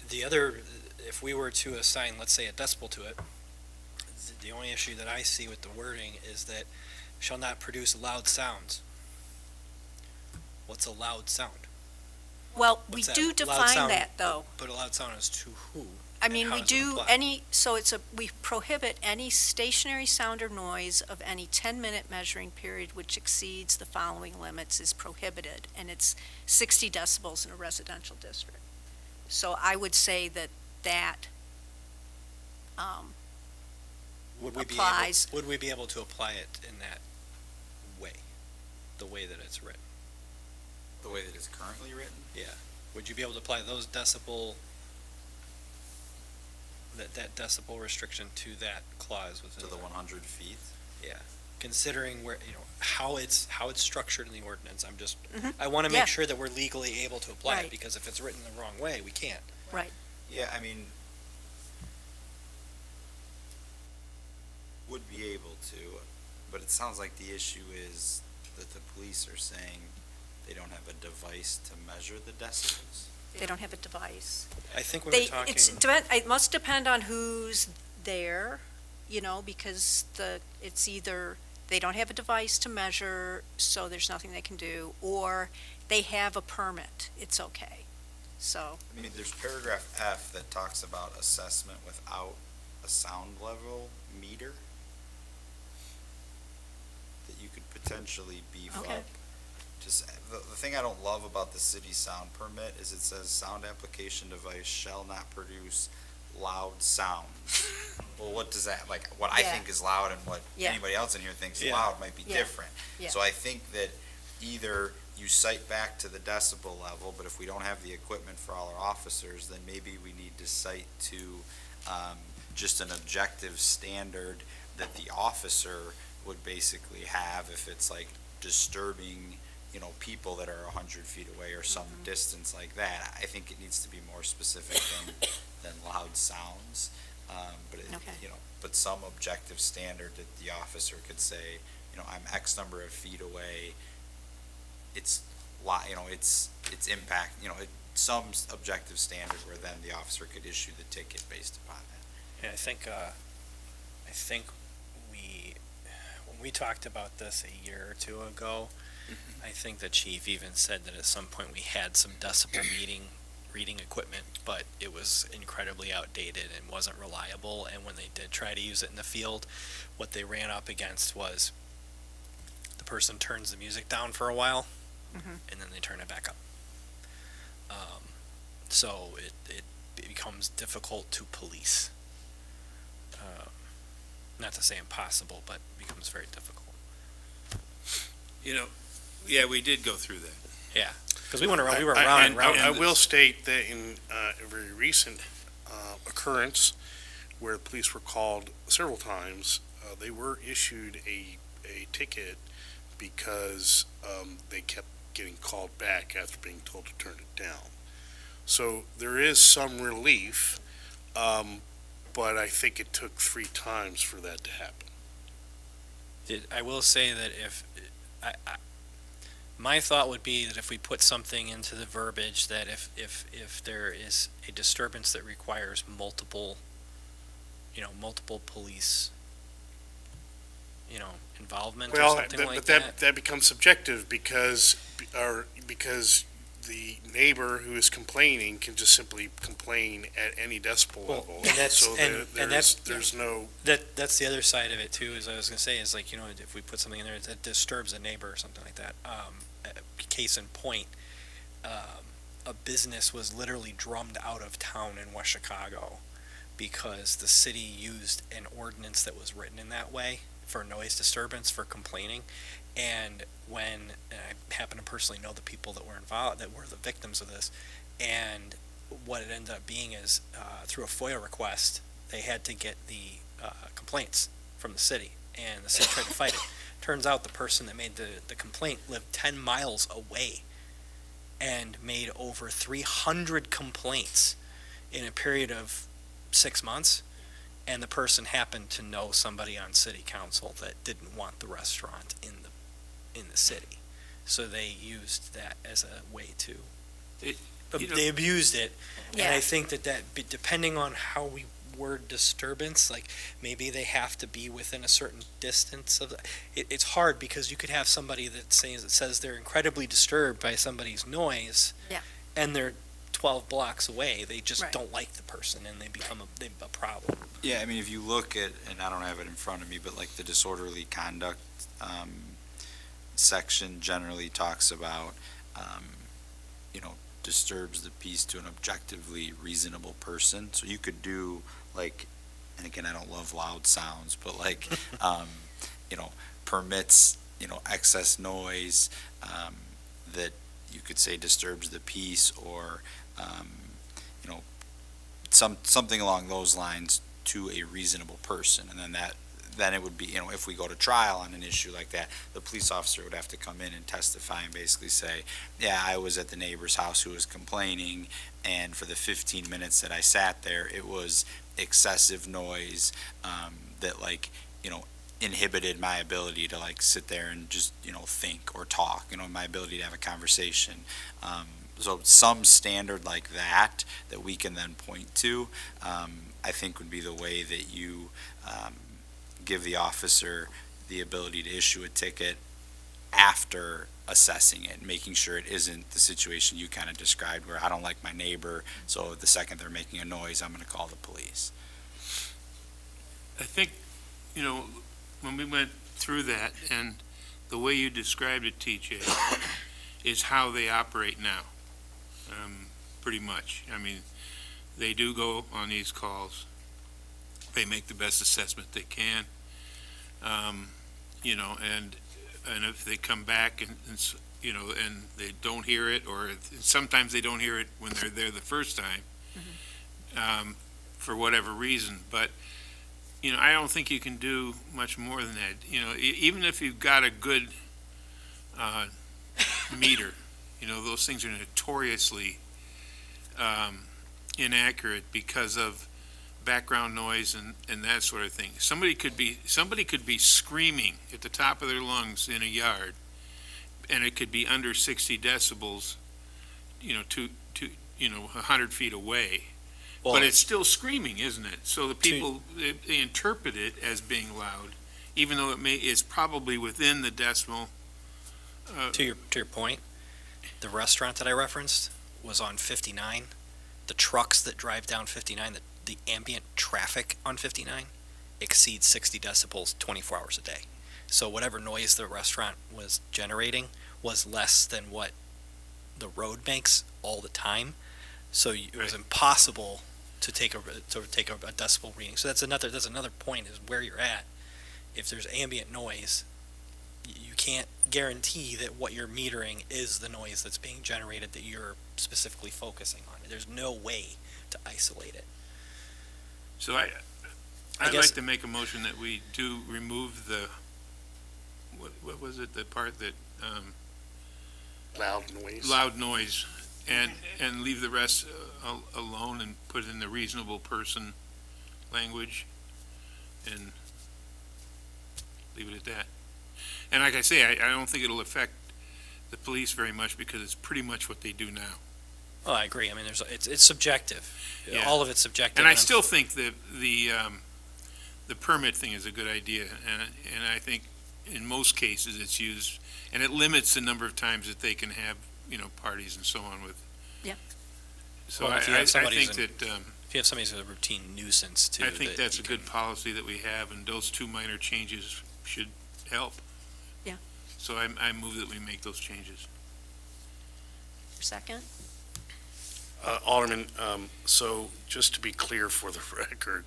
C: The other, if we were to assign, let's say, a decibel to it, the only issue that I see with the wording is that shall not produce loud sounds. What's a loud sound?
B: Well, we
C: What's that?
B: do
C: Loud
B: define
C: sound,
B: that, though.
C: But a loud sound is to who?
B: I
C: And
B: mean,
C: how
B: we
C: does it
B: do
C: apply?
B: we prohibit any stationary sound or noise of any 10-minute measuring period which exceeds the following limits is prohibited, and it's 60 decibels in a residential district. So I would say that applies.
C: Would we be able to apply it in that way, the way that it's written?
J: The way that it's currently written?
C: Yeah. Would you be able to apply those decibel, that decibel restriction to that clause within
J: To the 100 feet?
C: Yeah. Considering where, how it's structured in the ordinance, I want to
B: Yeah.
C: make sure that we're legally able to apply
B: Right.
C: it, because if it's written the wrong way, we can't.
B: Right.
J: Yeah, I mean, would be able to, but it sounds like the issue is that the police are saying they don't have a device to measure the decibels.
B: They don't have a device.
C: I think we were talking.
B: It must depend on who's there, because it's either they don't have a device to measure, so there's nothing they can do, or they have a permit, it's okay. So,
J: I mean, there's paragraph F that talks about assessment without a sound level meter that you could potentially beef
B: Okay.
J: up. Just, the thing I don't love about the city sound permit is it says sound application device shall not produce loud sounds. Well, what does that, like, what I
B: Yeah.
J: think is loud and what
B: Yeah.
J: anybody else in here thinks
C: Yeah.
J: loud might be
B: Yeah.
J: different.
B: Yeah.
J: So I think that either you cite back to the decibel level, but if we don't have the equipment for all our officers, then maybe we need to cite to, just an objective standard that the officer would basically have if it's like disturbing, people that are 100 feet away or some distance like that. I think it needs to be more specific than loud sounds. But
B: Okay.
J: but some objective standard that the officer could say, I'm X number of feet away. It's it's impact, some objective standard where then the officer could issue the ticket based upon that.
C: Yeah, I think when we talked about this a year or two ago, I think the chief even said that at some point we had some decibel reading equipment, but it was incredibly outdated and wasn't reliable, and when they did try to use it in the field, what they ran up against was the person turns the music down for a while, and then they turn it back up. So it becomes difficult to police. Not to say impossible, but becomes very difficult.
G: Yeah, we did go through that.
C: Yeah, because we were round and round.
H: I will state that in a very recent occurrence where the police were called several times, they were issued a ticket because they kept getting called back after being told to turn it down. So there is some relief, but I think it took 3 times for that to happen.
C: I will say that my thought would be that if we put something into the verbiage that if there is a disturbance that requires multiple police, involvement or something like that.
H: That becomes subjective because the neighbor who is complaining can just simply complain at any decibel level.
C: And that's-
H: So
C: and that's-
H: there's no,
C: That's the other side of it too, is I was gonna say, is like, if we put something in there that disturbs a neighbor or something like that. Case in point, a business was literally drummed out of town in West Chicago because the city used an ordinance that was written in that way for noise disturbance, for complaining. And I happen to personally know the people that were involved, that were the victims of this, and what it ended up being is, through a FOIA request, they had to get the complaints from the city, and the city tried to fight it. Turns out the person that made the complaint lived 10 miles away and made over 300 complaints in a period of 6 months, and the person happened to know somebody on city council that didn't want the restaurant in the city. So they used that as a way to, they abused it. And
B: Yeah.
C: I think that depending on how we word disturbance, like maybe they have to be within a certain distance of it's hard because you could have somebody that says they're incredibly disturbed by somebody's noise.
B: Yeah.
C: And they're 12 blocks away. They just
B: Right.
C: don't like the person and they become a problem.
J: Yeah, I mean, if you look at, and I don't have it in front of me, but like the disorderly conduct section generally talks about, disturbs the peace to an objectively reasonable person. So you could do like, and again, I don't love loud sounds, but like, permits, excess noise, that you could say disturbs the peace, or, something along those lines to a reasonable person. And then it would be, if we go to trial on an issue like that, the police officer would have to come in and testify and basically say, yeah, I was at the neighbor's house who was complaining, and for the 15 minutes that I sat there, it was excessive noise, that inhibited my ability to sit there and just, think or talk, my ability to have a conversation. So some standard like that we can then point to, I think would be the way that you, give the officer the ability to issue a ticket after assessing it, making sure it isn't the situation you kind of described where I don't like my neighbor, so the second they're making a noise, I'm gonna call the police.
G: I think, when we went through that, and the way you described it, TJ, is how they operate now, pretty much. I mean, they do go on these calls. They make the best assessment they can. And if they come back and they don't hear it, or sometimes they don't hear it when they're there the first time, for whatever reason. But, I don't think you can do much more than that. Even if you've got a good meter, those things are notoriously inaccurate because of background noise and that sort of thing. Somebody could be screaming at the top of their lungs in a yard, and it could be under 60 decibels, 100 feet away. But it's still screaming, isn't it? So the people, they interpret it as being loud, even though it's probably within the decimal.
C: To your point, the restaurant that I referenced was on 59. The trucks that drive down 59, the ambient traffic on 59 exceeds 60 decibels 24 hours a day. So whatever noise the restaurant was generating was less than what the road makes all the time. So it was impossible to take a decibel reading. So that's another point, is where you're at. If there's ambient noise, you can't guarantee that what you're metering is the noise that's being generated that you're specifically focusing on. There's no way to isolate it.
G: So I'd like to make a motion that we do remove the, what was it, the part that, loud noise, and leave the rest alone and put in the reasonable person language, and leave it at that. And like I say, I don't think it'll affect the police very much, because it's pretty much what they do now.
C: Oh, I agree. I mean, it's subjective.
G: Yeah.
C: All of it's subjective.
G: And I still think that the permit thing is a good idea, and I think in most cases it's used, and it limits the number of times that they can have, parties and so on with.
B: Yeah.
G: So
C: Well,
G: I
C: if you have
G: think
C: somebody
G: that,
C: if you have somebody who's a routine nuisance too.
G: I think that's a
C: you
G: good
C: can-
G: policy that we have, and those two minor changes should help.
B: Yeah.
G: So I move that we make those changes.
B: Second?
H: Alderman, so just to be clear for the record,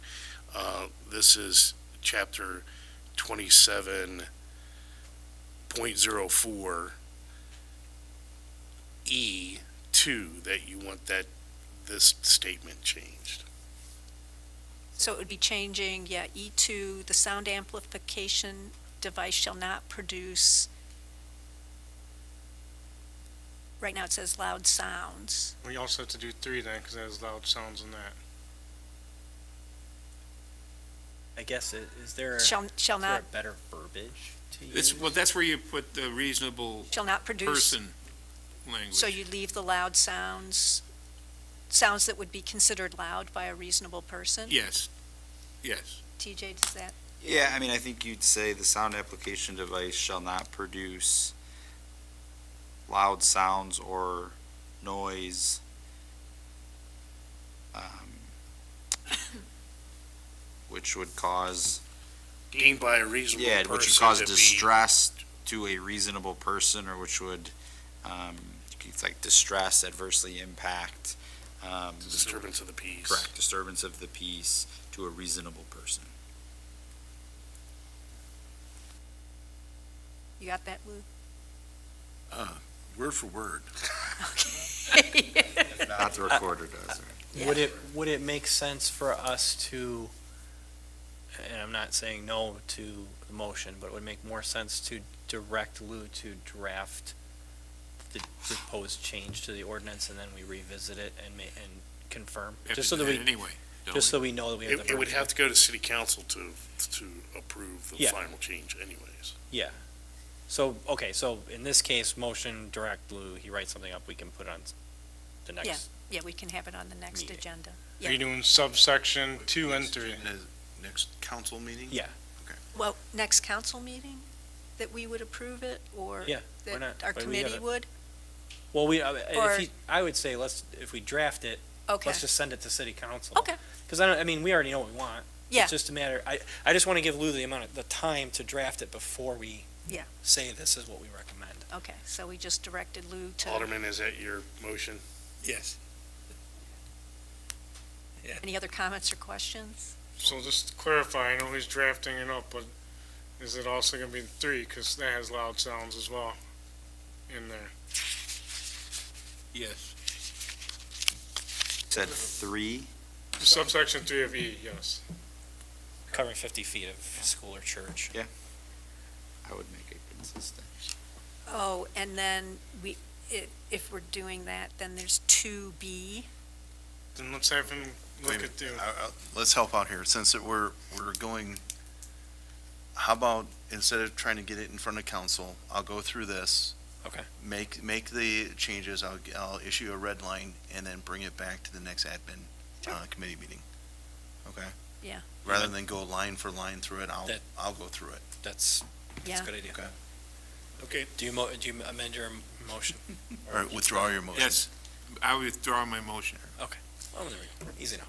H: this is chapter 27.04 E2 that you want this statement changed.
B: So it would be changing, E2, the sound amplification device shall not produce, right now it says loud sounds.
E: We also have to do 3 then, because it has loud sounds in that.
C: I guess is there
B: Shall
C: a
B: not,
C: better verbiage to use?
G: That's where you put the reasonable
B: shall not produce,
G: person language.
B: so you leave the loud sounds that would be considered loud by a reasonable person?
G: Yes.
B: TJ, does that?
J: Yeah, I mean, I think you'd say the sound application device shall not produce loud sounds or noise, which would cause,
H: Gained by a reasonable person.
J: which would cause
H: to be-
J: distress to a reasonable person, or which would, it's like distress, adversely impact,
H: Disturbance of the peace.
J: correct, disturbance of the peace to a reasonable person.
B: You got that, Lou?
H: Word for word.
J: Not the recorder does, right?
C: Would it make sense for us to, and I'm not saying no to the motion, but it would make more sense to direct Lou to draft the proposed change to the ordinance, and then we revisit it and confirm?
G: We have
C: Just
G: to
C: so
G: do
C: that
G: that anyway, don't
C: just
G: we?
C: so we know that we have the.
H: It would
C: verbiage.
H: have to go to city council to approve the
C: Yeah.
H: final change anyways.
C: Yeah. So, okay, so in this case, motion direct Lou, he writes something up, we can put on the next.
B: Yeah, we can have it on the next
C: Meeting.
B: agenda.
E: Are you doing subsection 2 and 3?
I: Next council meeting?
C: Yeah.
B: Well, next council meeting, that we would approve it, or
C: Yeah, why
B: that
C: not?
B: our
C: Why we
B: committee
C: gotta-
B: would?
C: Well,
B: Or-
C: I would say if we draft it,
B: Okay,
C: let's just send it to city council.
B: okay,
C: Because we already know what we want.
B: yeah,
C: It's just a matter, I just want to give Lou the time to draft it before we
B: Yeah.
C: say this is what we recommend.
B: okay, so we just directed Lou to,
H: Alderman, is that your motion?
A: Yes.
B: any other comments or questions?
E: So just to clarify, I know he's drafting it up, but is it also gonna be 3, cause that has loud sounds as well in there?
G: Yes.
J: Said 3,
E: Subsection 3 of E, yes.
C: Covering 50 feet of school or church.
J: I would make it consistent.
B: Oh, and then if we're doing that, then there's 2B.
E: Then let's have him look
I: Wait a
E: at the,
I: minute. Let's help out here, since we're going, how about, instead of trying to get it in front of council, I'll go through this.
C: Okay.
I: Make the changes, I'll issue a red line, and then bring it back to the next admin, committee meeting. Okay?
B: Yeah.
I: Rather than go line for line through it,
C: That-
I: I'll go through it.
C: That's
B: Yeah.
C: a good idea.
I: Okay.
A: Okay,
C: Do you amend your motion?
I: Or withdraw your motion.
G: Yes, I withdraw my motion.
C: Oh, there we go. Easy now.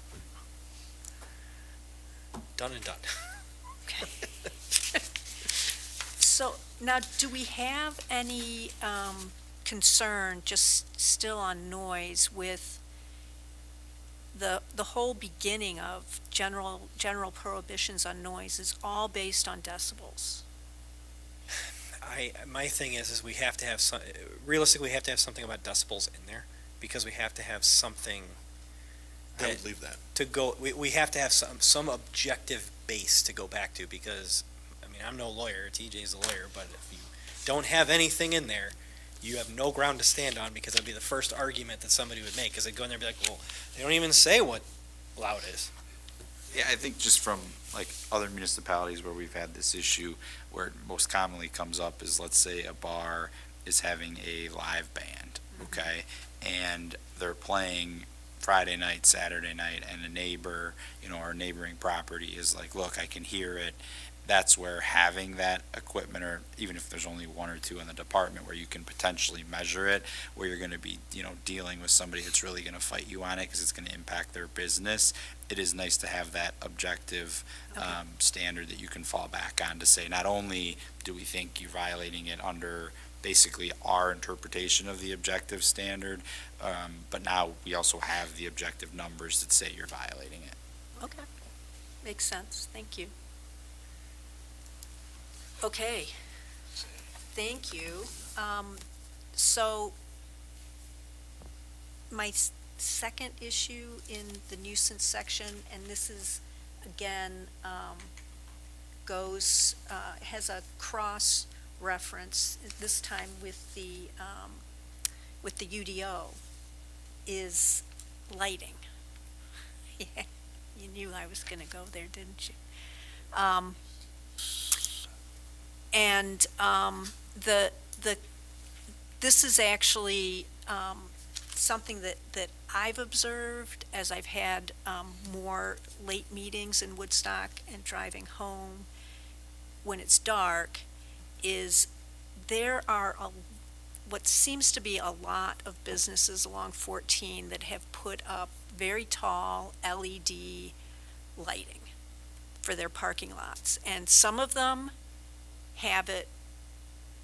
C: Done and done.
B: Okay. So now, do we have any concern, just still on noise, with the whole beginning of general prohibitions on noise is all based on decibels?
C: My thing is we have to have realistically, we have to have something about decibels in there, because we have to have something
H: I would leave that.
C: to go, we have to have some objective base to go back to, because, I'm no lawyer, TJ's a lawyer, but if you don't have anything in there, you have no ground to stand on, because that'd be the first argument that somebody would make, because they'd go in there and be like, well, they don't even say what loud is.
J: Yeah, I think just from like other municipalities where we've had this issue, where it most commonly comes up is, let's say a bar is having a live band, okay? And they're playing Friday night, Saturday night, and a neighbor, our neighboring property is like, look, I can hear it. That's where having that equipment, or even if there's only 1 or 2 in the department, where you can potentially measure it, where you're gonna be, dealing with somebody that's really gonna fight you on it, because it's gonna impact their business. It is nice to have that objective, standard that you can fall back on to say, not only do we think you're violating it under basically our interpretation of the objective standard, but now we also have the objective numbers that say you're violating it.
B: Okay, makes sense, thank you. Okay, thank you. So, my second issue in the nuisance section, and this is, again, has a cross reference, this time with the UDO, is lighting. Yeah, you knew I was gonna go there, didn't you? This is actually something that I've observed as I've had more late meetings in Woodstock and driving home when it's dark, is there are what seems to be a lot of businesses along 14 that have put up very tall LED lighting for their parking lots. And some of them have it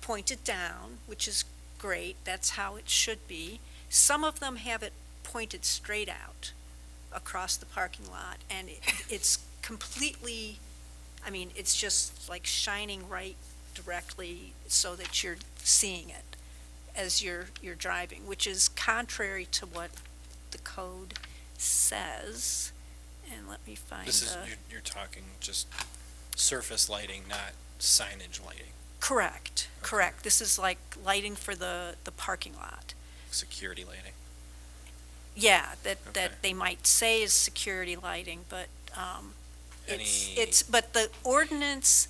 B: pointed down, which is great, that's how it should be. Some of them have it pointed straight out across the parking lot, and it's completely, it's just like shining right directly so that you're seeing it as you're driving, which is contrary to what the code says. And let me find
C: You're talking just surface lighting, not signage lighting.
B: Correct. This is like lighting for the parking lot.
C: Security lighting.
B: Yeah, that
C: Okay.
B: they might say is security lighting, but
C: Any-
B: but the ordinance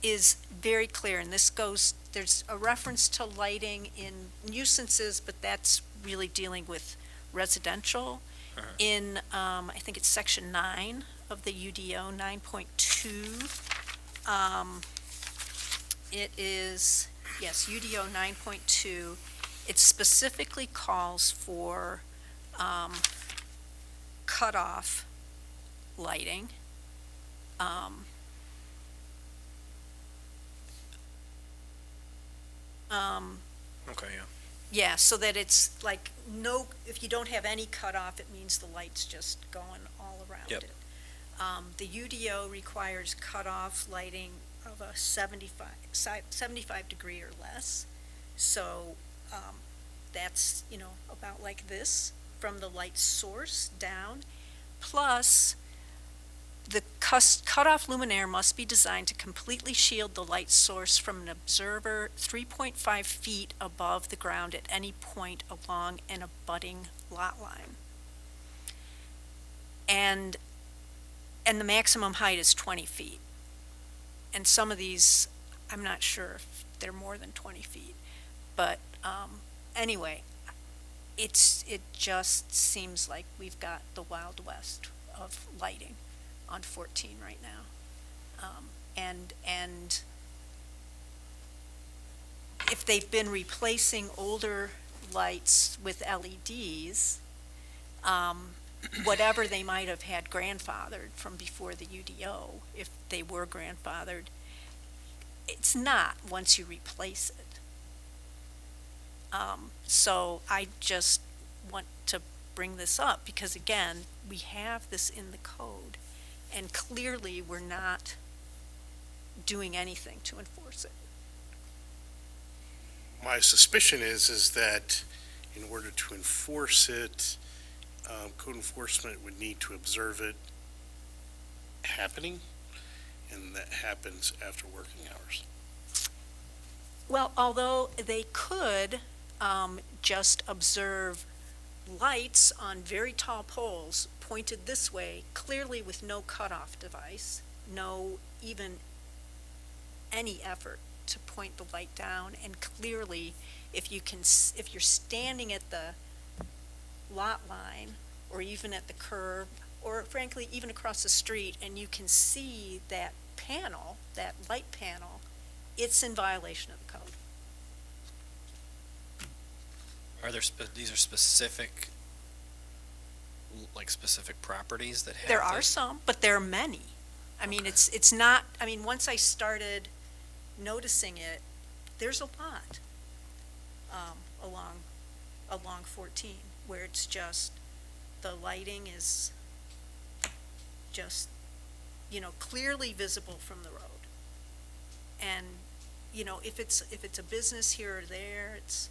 B: is very clear, and there's a reference to lighting in nuisances, but that's really dealing with residential.
C: Uh-huh.
B: In, I think it's section 9 of the UDO, 9.2, It is, yes, UDO 9.2. It specifically calls for cutoff lighting.
C: Okay, yeah.
B: Yeah, so that it's like no, if you don't have any cutoff, it means the light's just going all around
C: Yep.
B: it. The UDO requires cutoff lighting of a 75 degree or less. So, that's, about like this, from the light source down. Plus, the cutoff luminaire must be designed to completely shield the light source from an observer 3.5 feet above the ground at any point along an abutting lot line. And the maximum height is 20 feet. And some of these, I'm not sure if they're more than 20 feet. But anyway, it just seems like we've got the Wild West of lighting on 14 right now. And if they've been replacing older lights with LEDs, whatever they might have had grandfathered from before the UDO, if they were grandfathered, it's not once you replace it. So I just want to bring this up because, again, we have this in the code, and clearly we're not doing anything to enforce it.
H: My suspicion is that in order to enforce it, code enforcement would need to observe it happening, and that happens after working hours.
B: Well, although they could just observe lights on very tall poles pointed this way, clearly with no cutoff device, no even any effort to point the light down, and clearly if you're standing at the lot line or even at the curb or frankly even across the street and you can see that panel, that light panel, it's in violation of the code.
C: Are there, these are specific, like specific properties that have
B: There are
C: this?
B: some, but there are many. I mean, it's not, I mean, once I started noticing it, there's a lot along 14 where it's just, the lighting is just, clearly visible from the road. And, if it's a business here or there, it's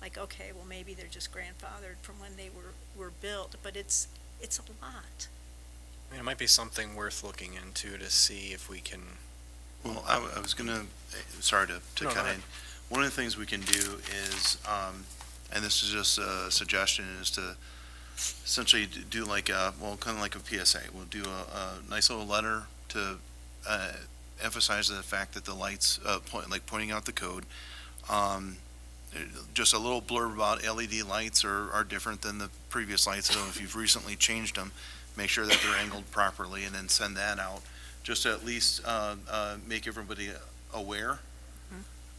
B: like, okay, well, maybe they're just grandfathered from when they were built, but it's a lot.
C: I mean, it might be something worth looking into to see if we can.
I: Well, I was gonna, sorry to
C: No,
I: cut
C: go
I: in.
C: ahead.
I: One of the things we can do is, and this is just a suggestion, is to essentially do like kind of like a PSA. We'll do a nice little letter to emphasize the fact that the lights, pointing out the code. Just a little blurb about LED lights are different than the previous lights, so if you've recently changed them, make sure that they're angled properly and then send that out, just to at least make everybody aware,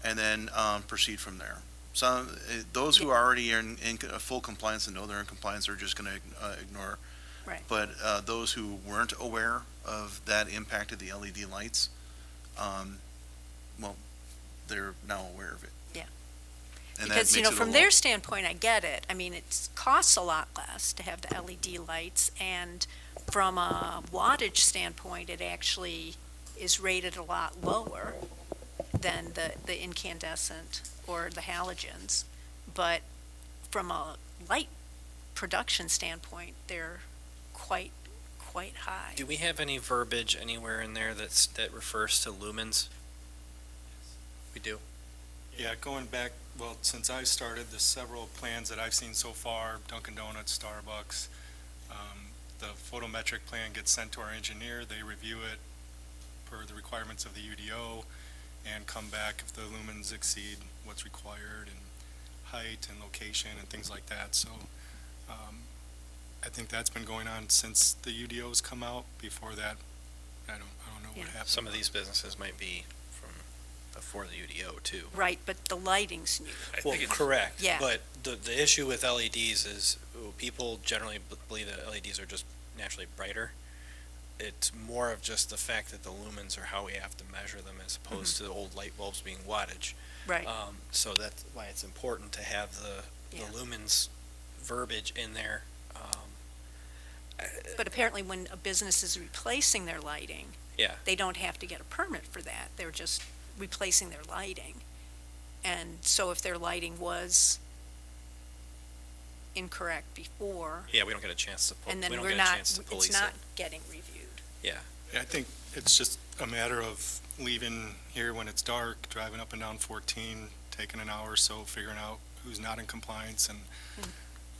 I: and then proceed from there. So those who are already in full compliance and know they're in compliance are just going to ignore.
B: Right.
I: But those who weren't aware of that impact of the LED lights, well, they're now aware of it.
B: Yeah.
I: And that
B: Because,
I: makes it a
B: from
I: lot-
B: their standpoint, I get it. I mean, it costs a lot less to have the LED lights, and from a wattage standpoint, it actually is rated a lot lower than the incandescent or the halogens. But from a light production standpoint, they're quite high.
C: Do we have any verbiage anywhere in there that refers to lumens? We do.
K: Yeah, going back, well, since I started, the several plans that I've seen so far, Dunkin' Donuts, Starbucks, the photometric plan gets sent to our engineer, they review it per the requirements of the UDO, and come back if the lumens exceed what's required, and height and location and things like that. So I think that's been going on since the UDO's come out. Before that, I don't know. what
B: Yeah.
K: happened.
C: Some of these businesses might be from before the UDO too.
B: Right, but the lighting's new.
C: Well, correct.
B: Yeah.
C: But the issue with LEDs is people generally believe that LEDs are just naturally brighter. It's more of just the fact that the lumens are how we have to measure them as opposed to the old light bulbs being wattage.
B: Right.
C: So that's why it's important to have the
B: Yeah.
C: lumens verbiage in there.
B: But apparently when a business is replacing their lighting,
C: Yeah.
B: they don't have to get a permit for that. They're just replacing their lighting. And so if their lighting was incorrect before,
C: Yeah, we don't get a chance to,
B: and then
C: we don't
B: we're
C: get a
B: not,
C: chance to
B: it's
C: police
B: not
C: it.
B: getting reviewed.
C: Yeah.
K: I think it's just a matter of leaving here when it's dark, driving up and down 14, taking an hour or so, figuring out who's not in compliance, and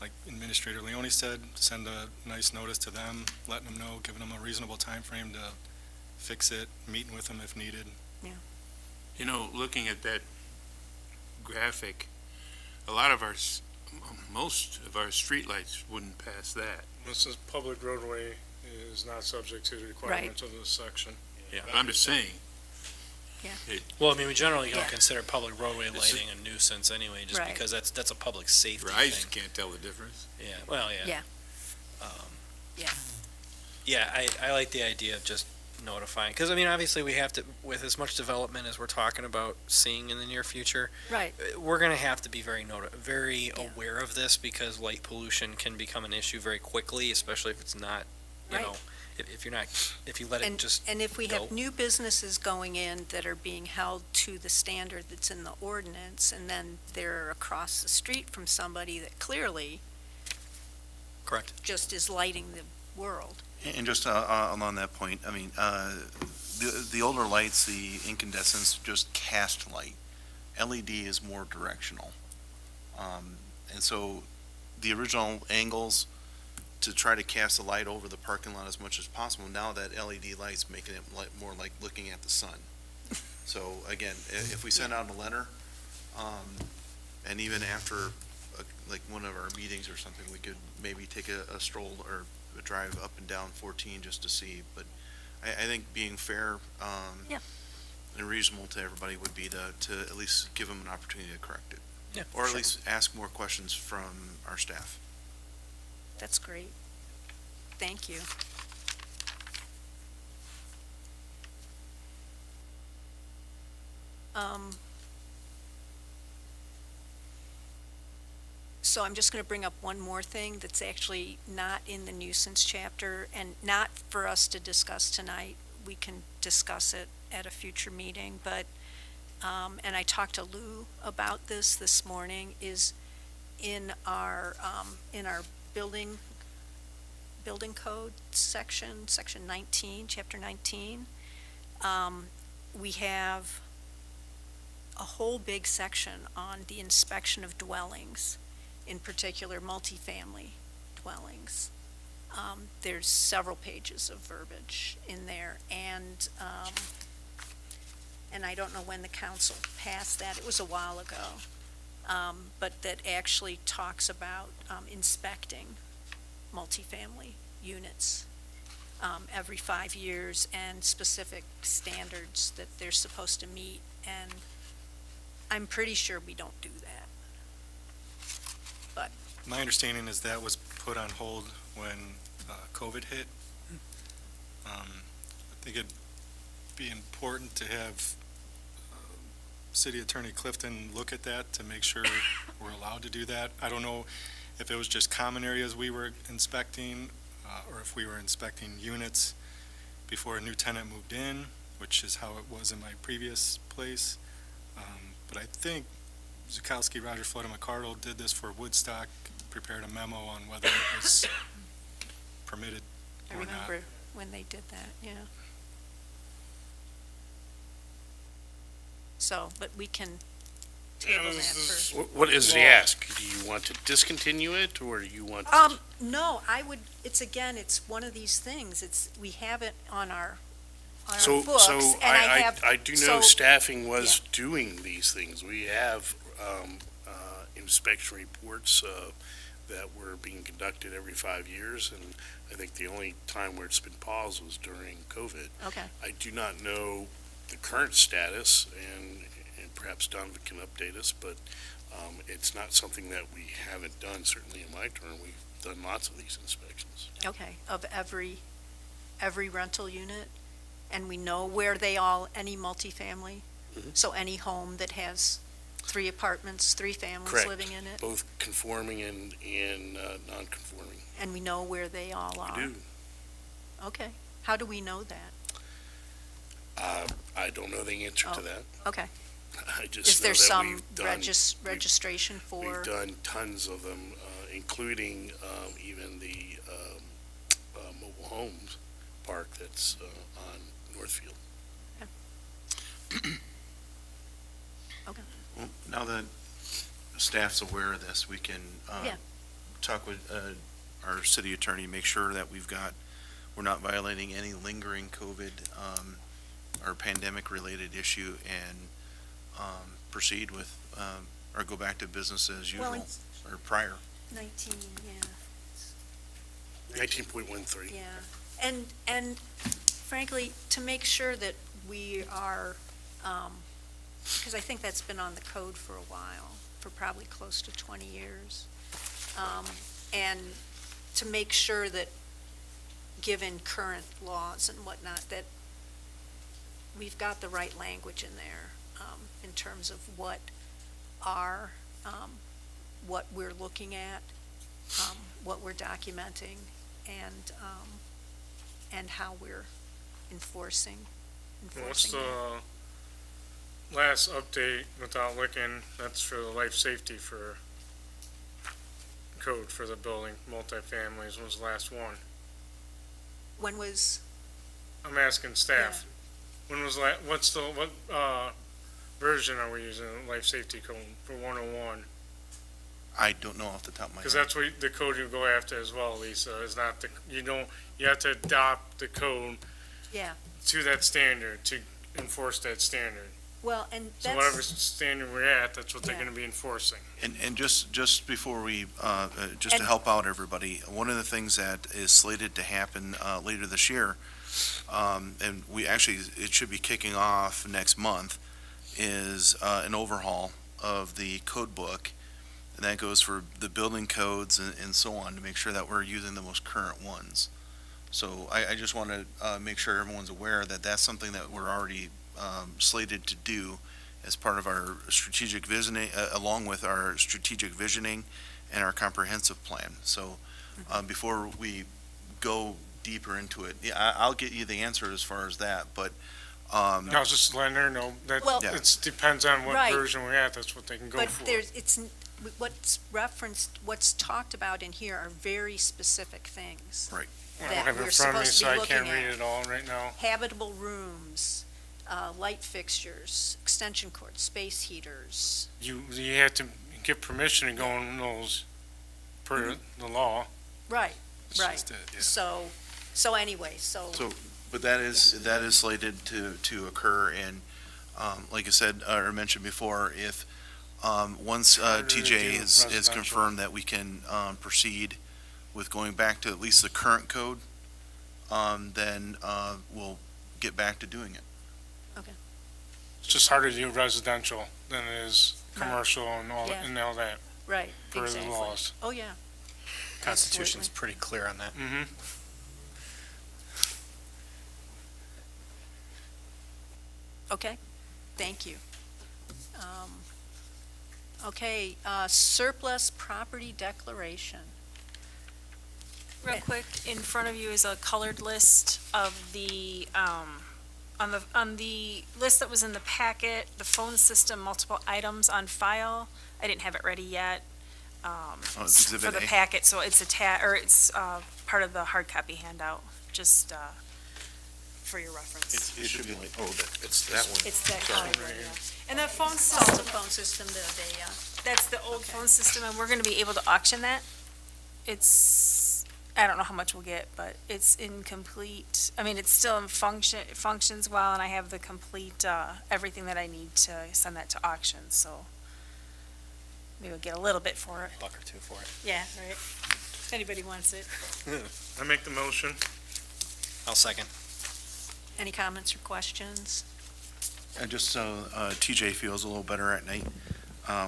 K: like Administrator Leone said, send a nice notice to them, letting them know, giving them a reasonable time frame to fix it, meeting with them if needed.
G: You know, looking at that graphic, a lot of most of our streetlights wouldn't pass that.
E: This is public roadway is not subject to the requirements of this section.
C: Yeah.
G: I'm just saying.
C: Well, I mean, we generally don't
B: Yeah.
C: consider public roadway
G: This is-
C: lighting a nuisance anyway, just
B: Right.
C: because that's a public safety
G: I
C: thing.
G: just can't tell the difference.
C: Yeah, well, yeah.
B: Yeah. Yeah.
C: Yeah, I like the idea of just notifying, because I mean, obviously we have to, with as much development as we're talking about seeing in the near future,
B: Right.
C: we're gonna have to be very
B: Yeah.
C: aware of this, because light pollution can become an issue very quickly, especially if it's not, you
B: Right.
C: know, if you're not, if you let it just
B: And if we
C: go.
B: have new businesses going in that are being held to the standard that's in the ordinance, and then they're across the street from somebody that clearly
C: Correct.
B: just is lighting the world.
I: And just along that point, I mean, the older lights, the incandescents, just cast light. LED is more directional. And so the original angles to try to cast the light over the parking lot as much as possible, now that LED light's making it more like looking at the sun. So again, if we send out a letter, and even after like one of our meetings or something, we could maybe take a stroll or a drive up and down 14 just to see. But I think being fair
B: Yeah.
I: and reasonable to everybody would be to at least give them an opportunity to correct it.
C: Yeah.
I: Or at
C: sure.
I: least ask more questions from our staff.
B: That's great. Thank you. So I'm just going to bring up one more thing that's actually not in the nuisance chapter and not for us to discuss tonight. We can discuss it at a future meeting, but, and I talked to Lou about this morning, is in our building code section 19, chapter 19, we have a whole big section on the inspection of dwellings, in particular multifamily dwellings. There's several pages of verbiage in there, and I don't know when the council passed that, it was a while ago, but that actually talks about inspecting multifamily units every 5 years, and specific standards that they're supposed to meet, and I'm pretty sure we don't do that.
K: My understanding is that was put on hold when COVID hit. I think it'd be important to have City Attorney Clifton look at that to make sure we're allowed to do that. I don't know if it was just common areas we were inspecting, or if we were inspecting units before a new tenant moved in, which is how it was in my previous place. But I think Zukowski, Roger Flood, and McCardle did this for Woodstock, prepared a memo on whether it was permitted
B: I
K: or not.
B: remember when they did that, yeah. So, but we can table that for.
H: What is the ask? Do you want to discontinue it, or do you want?
B: No, it's one of these things, we have it on our
H: So
B: books, and
H: I do know staffing was doing these things. We have inspection reports that were being conducted every 5 years, and I think the only time where it's been paused was during COVID.
B: Okay.
H: I do not know the current status, and perhaps Donovan can update us, but it's not something that we haven't done. Certainly in my term, we've done lots of these inspections.
B: Okay, of every rental unit, and we know where they all, any multifamily?
H: Mhm.
B: So any home that has 3 apartments, 3 families
H: Correct.
B: living in it?
H: Both conforming and non-conforming.
B: And we know where they all are?
H: We do.
B: Okay. How do we know that?
H: I don't know the answer to
B: Oh.
H: that.
B: Okay.
H: I just
B: Is
H: know
B: there
H: that
B: some
H: we've done,
B: registration for?
H: we've done tons of them, including even the mobile homes park that's on Northfield.
I: Well, now that staff's aware of this, we can
B: Yeah.
I: talk with our city attorney, make sure that we're not violating any lingering COVID or pandemic-related issue, and proceed with, or go back to business as
B: Well,
I: usual, or prior.
B: 19, yeah.
H: 19.13.
B: Yeah, and frankly, to make sure that we are, because I think that's been on the code for a while, for probably close to 20 years. And to make sure that, given current laws and whatnot, that we've got the right language in there, in terms of what we're looking at, what we're documenting, and how we're enforcing
E: What's
B: that.
E: the last update without looking, that's for the life safety for code for the building, multifamilies was the last one.
B: When was,
E: I'm asking staff. When was what version are we using, life safety code for 101?
I: I don't know off the top of my head.
E: Because that's what the code you go after as well, Lisa, is not you have to adopt the code
B: yeah,
E: to that standard, to enforce that standard.
B: well, and
E: So whatever
B: that's,
E: standard we're at, that's what they're
B: Yeah.
E: gonna be enforcing.
I: And just before we, just to
B: And-
I: help out everybody, one of the things that is slated to happen later this year, and it should be kicking off next month, is an overhaul of the code book. And that goes for the building codes and so on, to make sure that we're using the most current ones. So I just want to make sure everyone's aware that that's something that we're already slated to do as part of our strategic visioning, along with our strategic visioning and our comprehensive plan. So before we go deeper into it, yeah, I'll get you the answer as far as that, but
E: I was just letting her know that
B: Well-
I: Yeah.
E: it depends on what
B: Right.
E: version we're at, that's what they can go
B: but
E: for.
B: what's referenced, what's talked about in here are very specific things.
I: Right.
E: I
B: that
E: don't have it
B: we're
E: in front of me,
B: supposed to
E: so
B: be
E: I can't
B: looking
E: read
B: at.
E: it all right now.
B: Habitable rooms, light fixtures, extension cords, space heaters.
E: You have to get permission to go on those per the law.
B: Right, right.
K: just it, yeah.
B: So anyway,
I: But that is slated to occur, and like I said, or mentioned before, if once TJ is
E: Residential.
I: confirmed that we can proceed with going back to at least the current code, then we'll get back to doing it.
E: It's just harder to do residential than it is
B: Right.
E: commercial and all,
B: Yeah.
E: and all that,
B: right,
E: per the
B: exactly.
E: laws.
B: Oh, yeah.
C: Constitution's
B: Absolutely.
C: pretty clear on that.
E: Mm-hmm.
B: Okay, thank you. Okay, surplus property declaration.
D: Real quick, in front of you is a colored list of the, on the list that was in the packet, the phone system, multiple items on file. I didn't have it ready yet,
I: It's
D: for
I: Exhibit
D: the
I: A.
D: packet, so it's it's part of the hard copy handout, just, for your reference.
I: It should be like,
H: It's that one.
D: It's that colored one, yeah. And the phone
B: It's the
D: system,
B: phone system,
D: that's the old
B: Okay.
D: phone system, and we're gonna be able to auction that. It's, I don't know how much we'll get, but it's incomplete. I mean, it's still in it functions well, and I have the complete, everything that I need to send that to auction, so. maybe we'll get a little bit for it.
C: Buck or two for it.
D: Yeah, right. If anybody wants it.
E: I make the motion.
C: I'll second.
B: Any comments or questions?
I: And just so TJ feels a little better at night,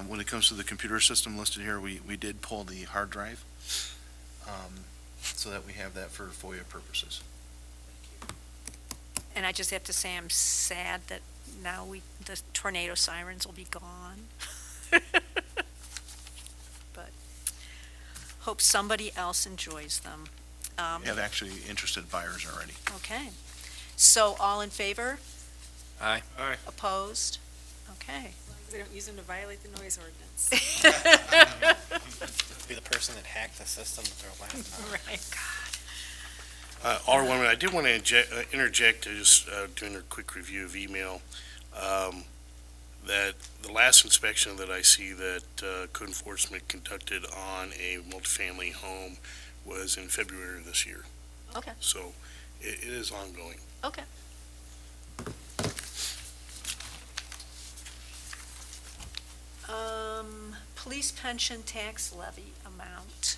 I: when it comes to the computer system listed here, we did pull the hard drive, so that we have that for FOIA purposes.
B: And I just have to say, I'm sad that now the tornado sirens will be gone. But hope somebody else enjoys them.
I: We have actually interested buyers already.
B: Okay. So all in favor?
C: Aye.
E: Aye.
B: Opposed? Okay.
D: They don't use them to violate the noise ordinance.
C: Be the person that hacked the system with their laptop.
D: Right.
H: Alderwoman, I did want to interject, just doing a quick review of email, that the last inspection that I see that code enforcement conducted on a multifamily home was in February of this year.
B: Okay.
H: So it is ongoing.
B: Okay. Police pension tax levy amount.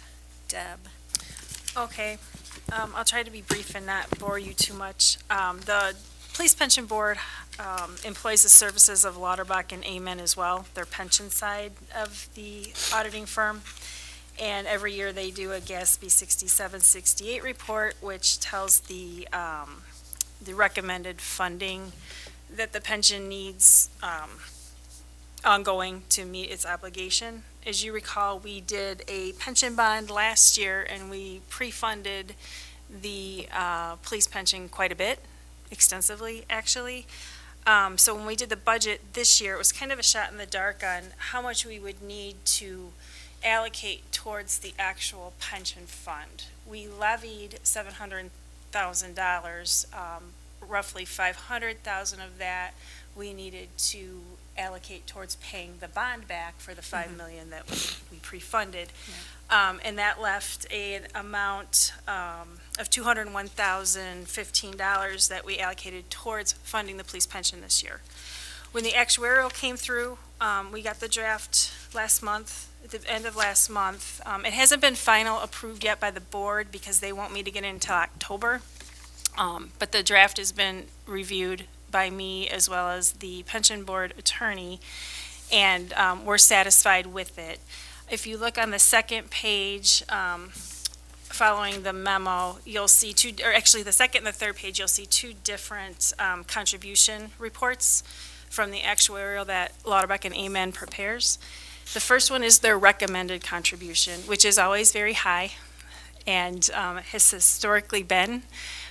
B: Deb.
D: Okay, I'll try to be brief and not bore you too much. The Police Pension Board employs the services of Lauterbach and Amen as well, their pension side of the auditing firm. And every year they do a GASB 6768 report, which tells the recommended funding that the pension needs ongoing to meet its obligation. As you recall, we did a pension bond last year and we pre-funded the police pension quite a bit, extensively actually. So when we did the budget this year, it was kind of a shot in the dark on how much we would need to allocate towards the actual pension fund. We levied $700,000, roughly $500,000 of that we needed to allocate towards paying the bond back for the $5 million that we pre-funded. And that left an amount of $201,015 that we allocated towards funding the police pension this year. When the actuarial came through, we got the draft last month, at the end of last month. It hasn't been final approved yet by the board because they won't meet again until October. But the draft has been reviewed by me as well as the pension board attorney, and we're satisfied with it. If you look on the second page, following the memo, you'll see the second and the third page, you'll see two different contribution reports from the actuarial that Lauterbach and Amen prepares. The first one is their recommended contribution, which is always very high and has historically been.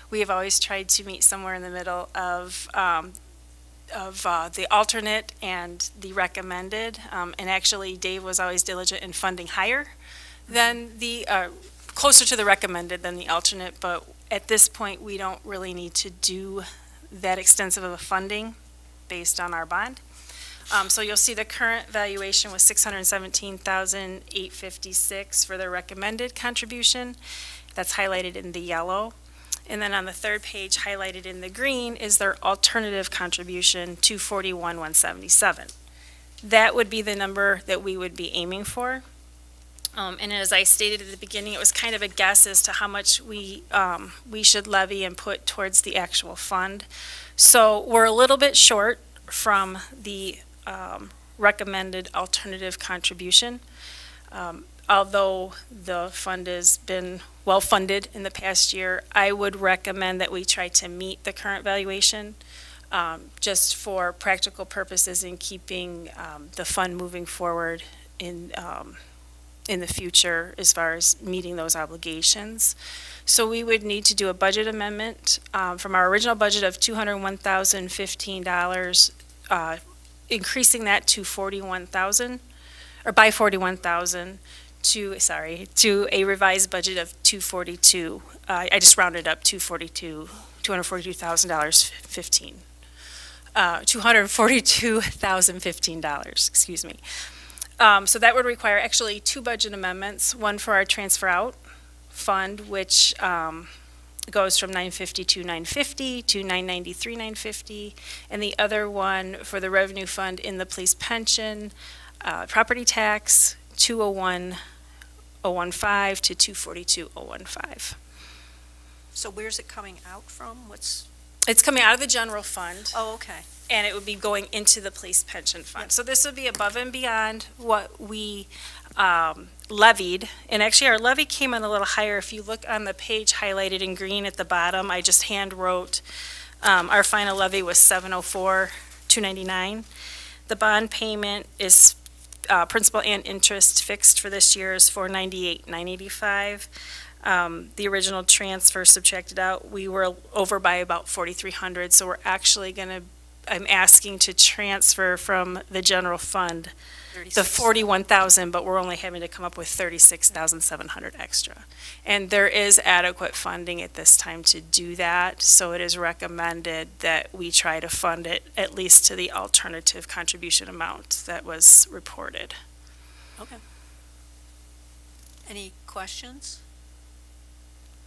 D: We have always tried to meet somewhere in the middle of the alternate and the recommended. And actually, Dave was always diligent in funding higher than closer to the recommended than the alternate. But at this point, we don't really need to do that extensive of a funding based on our bond. So you'll see the current valuation was $617,856 for the recommended contribution. That's highlighted in the yellow. And then on the third page, highlighted in the green, is their alternative contribution, $241,177. That would be the number that we would be aiming for. And as I stated at the beginning, it was kind of a guess as to how much we should levy and put towards the actual fund. So we're a little bit short from the recommended alternative contribution. Although the fund has been well-funded in the past year, I would recommend that we try to meet the current valuation just for practical purposes in keeping the fund moving forward in the future as far as meeting those obligations. So we would need to do a budget amendment from our original budget of $201,015, increasing that to $41,000, or by $41,000 to a revised budget of $242,000. I just rounded up $242,015. $242,015, excuse me. So that would require actually two budget amendments, one for our transfer out fund, which goes from $950,290 to $993,950, and the other one for the revenue fund in the police pension, property tax, 201,015 to 242,015.
B: So where's it coming out from?
D: It's coming out of the general fund,
B: Oh, okay.
D: and it would be going into the police pension fund. So this would be above and beyond what we levied. And actually, our levy came in a little higher. If you look on the page highlighted in green at the bottom, I just hand wrote, our final levy was 704,299. The bond payment is principal and interest fixed for this year is 498,985. The original transfer subtracted out, we were over by about 4,300, so we're actually I'm asking to transfer from the general fund the 41,000, but we're only having to come up with 36,700 extra. And there is adequate funding at this time to do that, so it is recommended that we try to fund it at least to the alternative contribution amount that was reported.
B: Okay. Any questions?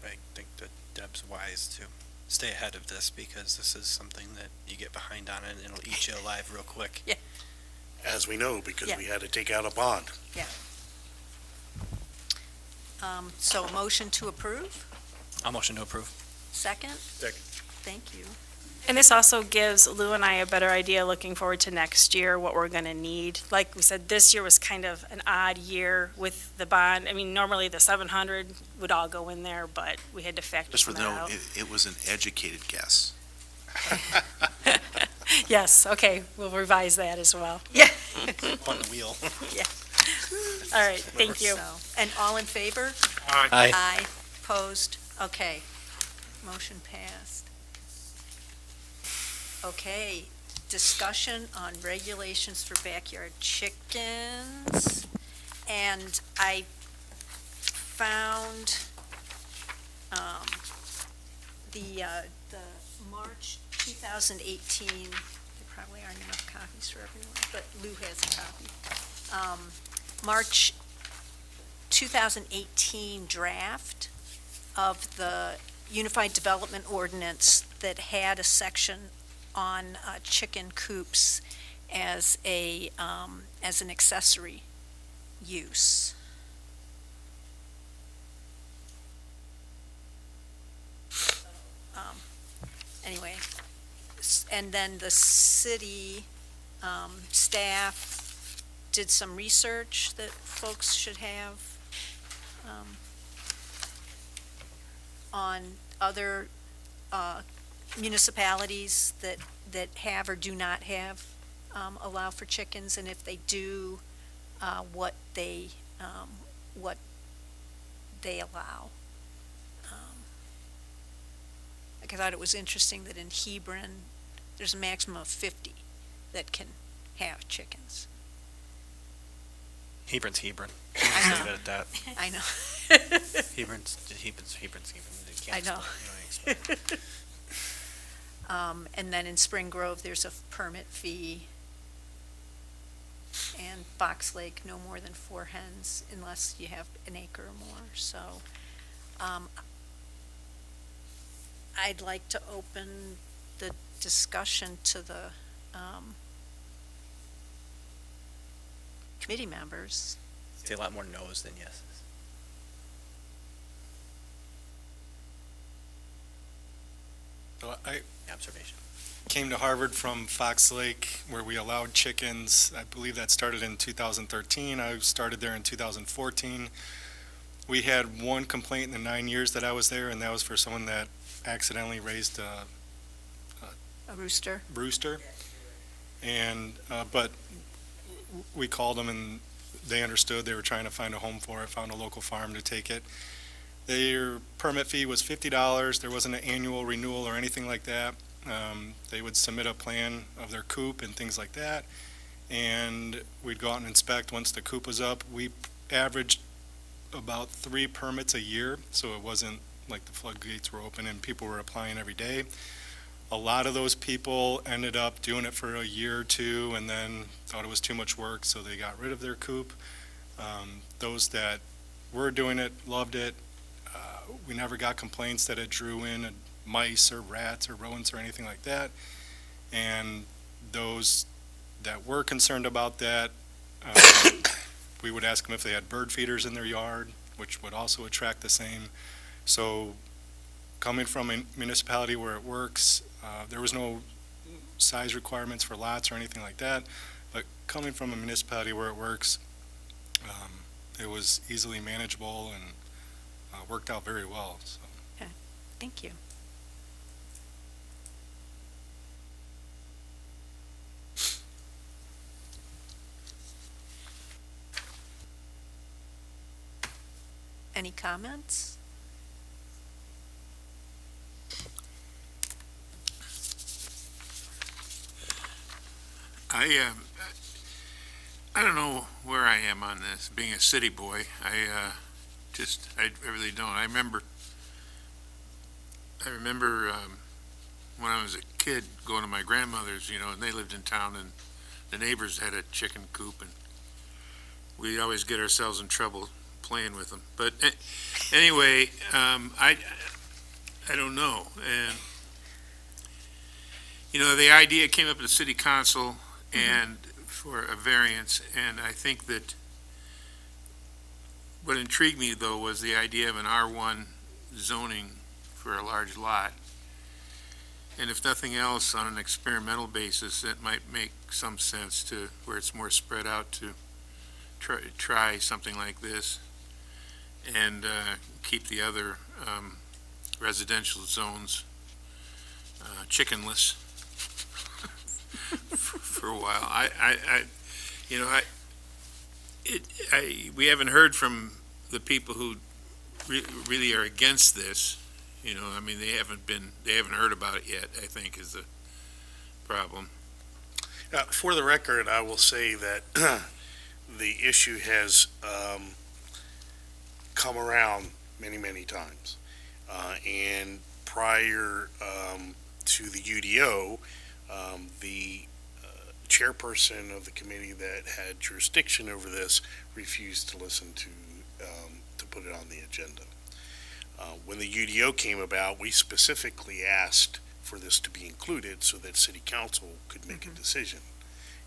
C: I think that Deb's wise to stay ahead of this because this is something that you get behind on and it'll eat you alive real quick.
B: Yeah.
H: As we know, because
B: Yeah.
H: we had to take out a bond.
B: So a motion to approve?
C: I'll motion to approve.
B: Second?
A: Second.
B: Thank you.
D: And this also gives Lou and I a better idea looking forward to next year, what we're going to need. Like we said, this year was kind of an odd year with the bond. I mean, normally the 700 would all go in there, but we had to factor
I: Just for
D: some
I: the
D: of that
I: note,
D: out.
I: it was an educated guess.
D: Yes, okay, we'll revise that as well.
C: On the wheel.
D: All right, thank you.
B: So, and all in favor?
C: Aye.
B: Aye. Opposed? Okay. Motion passed. Okay, discussion on regulations for backyard chickens. And I found the March 2018, there probably aren't enough copies for everyone, but Lou has a copy. March 2018 draft of the Unified Development Ordinance that had a section on chicken coops as an accessory use. Anyway, and then the city staff did some research that folks should have on other municipalities that have or do not have allow for chickens, and if they do, what they allow. Like, I thought it was interesting that in Hebron, there's a maximum of 50 that can have chickens.
C: Hebron's Hebron.
B: I
C: Leave
B: know.
C: it at that.
B: I know.
C: Hebron's Hebron. They
B: I
C: can't
B: know.
C: split, you know, explain.
B: And then in Spring Grove, there's a permit fee. And Fox Lake, no more than 4 hens unless you have an acre or more. So I'd like to open the discussion to the committee members.
C: Say a lot more no's than yeses.
K: So I
C: Observation.
K: came to Harvard from Fox Lake, where we allowed chickens. I believe that started in 2013. I started there in 2014. We had one complaint in the 9 years that I was there, and that was for someone that accidentally raised a
B: A rooster?
K: rooster. And, but we called them and they understood. They were trying to find a home for it, found a local farm to take it. Their permit fee was $50. There wasn't an annual renewal or anything like that. They would submit a plan of their coop and things like that. And we'd go out and inspect once the coop was up. We averaged about 3 permits a year, so it wasn't like the floodgates were open and people were applying every day. A lot of those people ended up doing it for a year or two and then thought it was too much work, so they got rid of their coop. Those that were doing it loved it. We never got complaints that it drew in mice or rats or rodents or anything like that. And those that were concerned about that We would ask them if they had bird feeders in their yard, which would also attract the same. So coming from a municipality where it works, there was no size requirements for lots or anything like that, but coming from a municipality where it works, it was easily manageable and worked out very well. So.
B: Thank you. Any comments?
G: I don't know where I am on this, being a city boy. I really don't. I remember when I was a kid going to my grandmother's, and they lived in town, and the neighbors had a chicken coop, and we'd always get ourselves in trouble playing with them. But anyway, I don't know. And, the idea came up at the city council and for a variance, and I think that what intrigued me, though, was the idea of an R1 zoning for a large lot. And if nothing else, on an experimental basis, it might make some sense to where it's more spread out to try something like this and keep the other residential zones chickenless for a while. We haven't heard from the people who really are against this. They haven't heard about it yet, I think, is the problem.
H: For the record, I will say that the issue has come around many, many times. And prior to the UDO, the chairperson of the committee that had jurisdiction over this refused to listen to put it on the agenda. When the UDO came about, we specifically asked for this to be included so that city council could make a decision.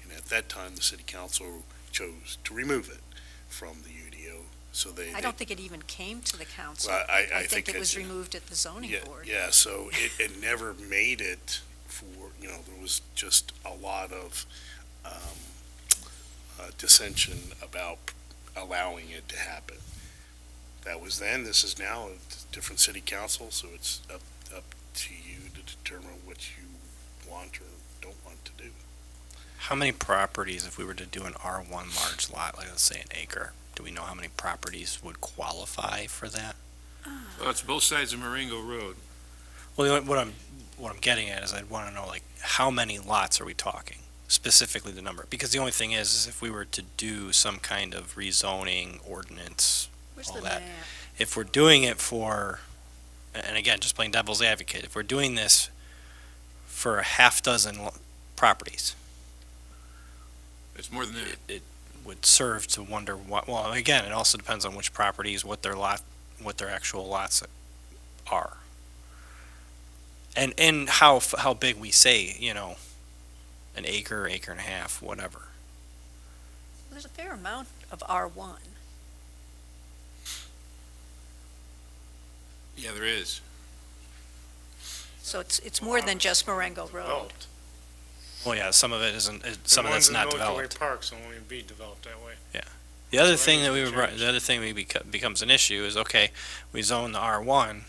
H: And at that time, the city council chose to remove it from the UDO. So
B: I don't think it even came to the council.
H: Well, I
B: think it was removed at the zoning board.
H: Yeah, so it never made it for, there was just a lot of dissension about allowing it to happen. That was then. This is now a different city council, so it's up to you to determine what you want or don't want to do.
C: How many properties, if we were to do an R1 large lot, like let's say an acre, do we know how many properties would qualify for that?
G: Well, it's both sides of Marengo Road.
C: Well, what I'm getting at is I'd want to know, like, how many lots are we talking? Specifically the number. Because the only thing is if we were to do some kind of rezoning ordinance,
B: Where's
C: all
B: the
C: that.
B: map?
C: If we're doing it for, and again, just playing devil's advocate, if we're doing this for a half dozen properties,
G: It's more than that.
C: it would serve to wonder what, well, again, it also depends on which properties, what their actual lots are. And how big we say, an acre, acre and a half, whatever.
B: There's a fair amount of R1.
G: Yeah, there is.
B: So it's more than just Marengo Road.
E: Developed.
C: Well, yeah, some of it isn't, some of it's not
E: The ones in Milky Way
C: developed.
E: Parks won't even be developed that way.
C: The other
E: So
C: thing that
E: anything changed.
C: the other thing becomes an issue is, okay, we zone the R1.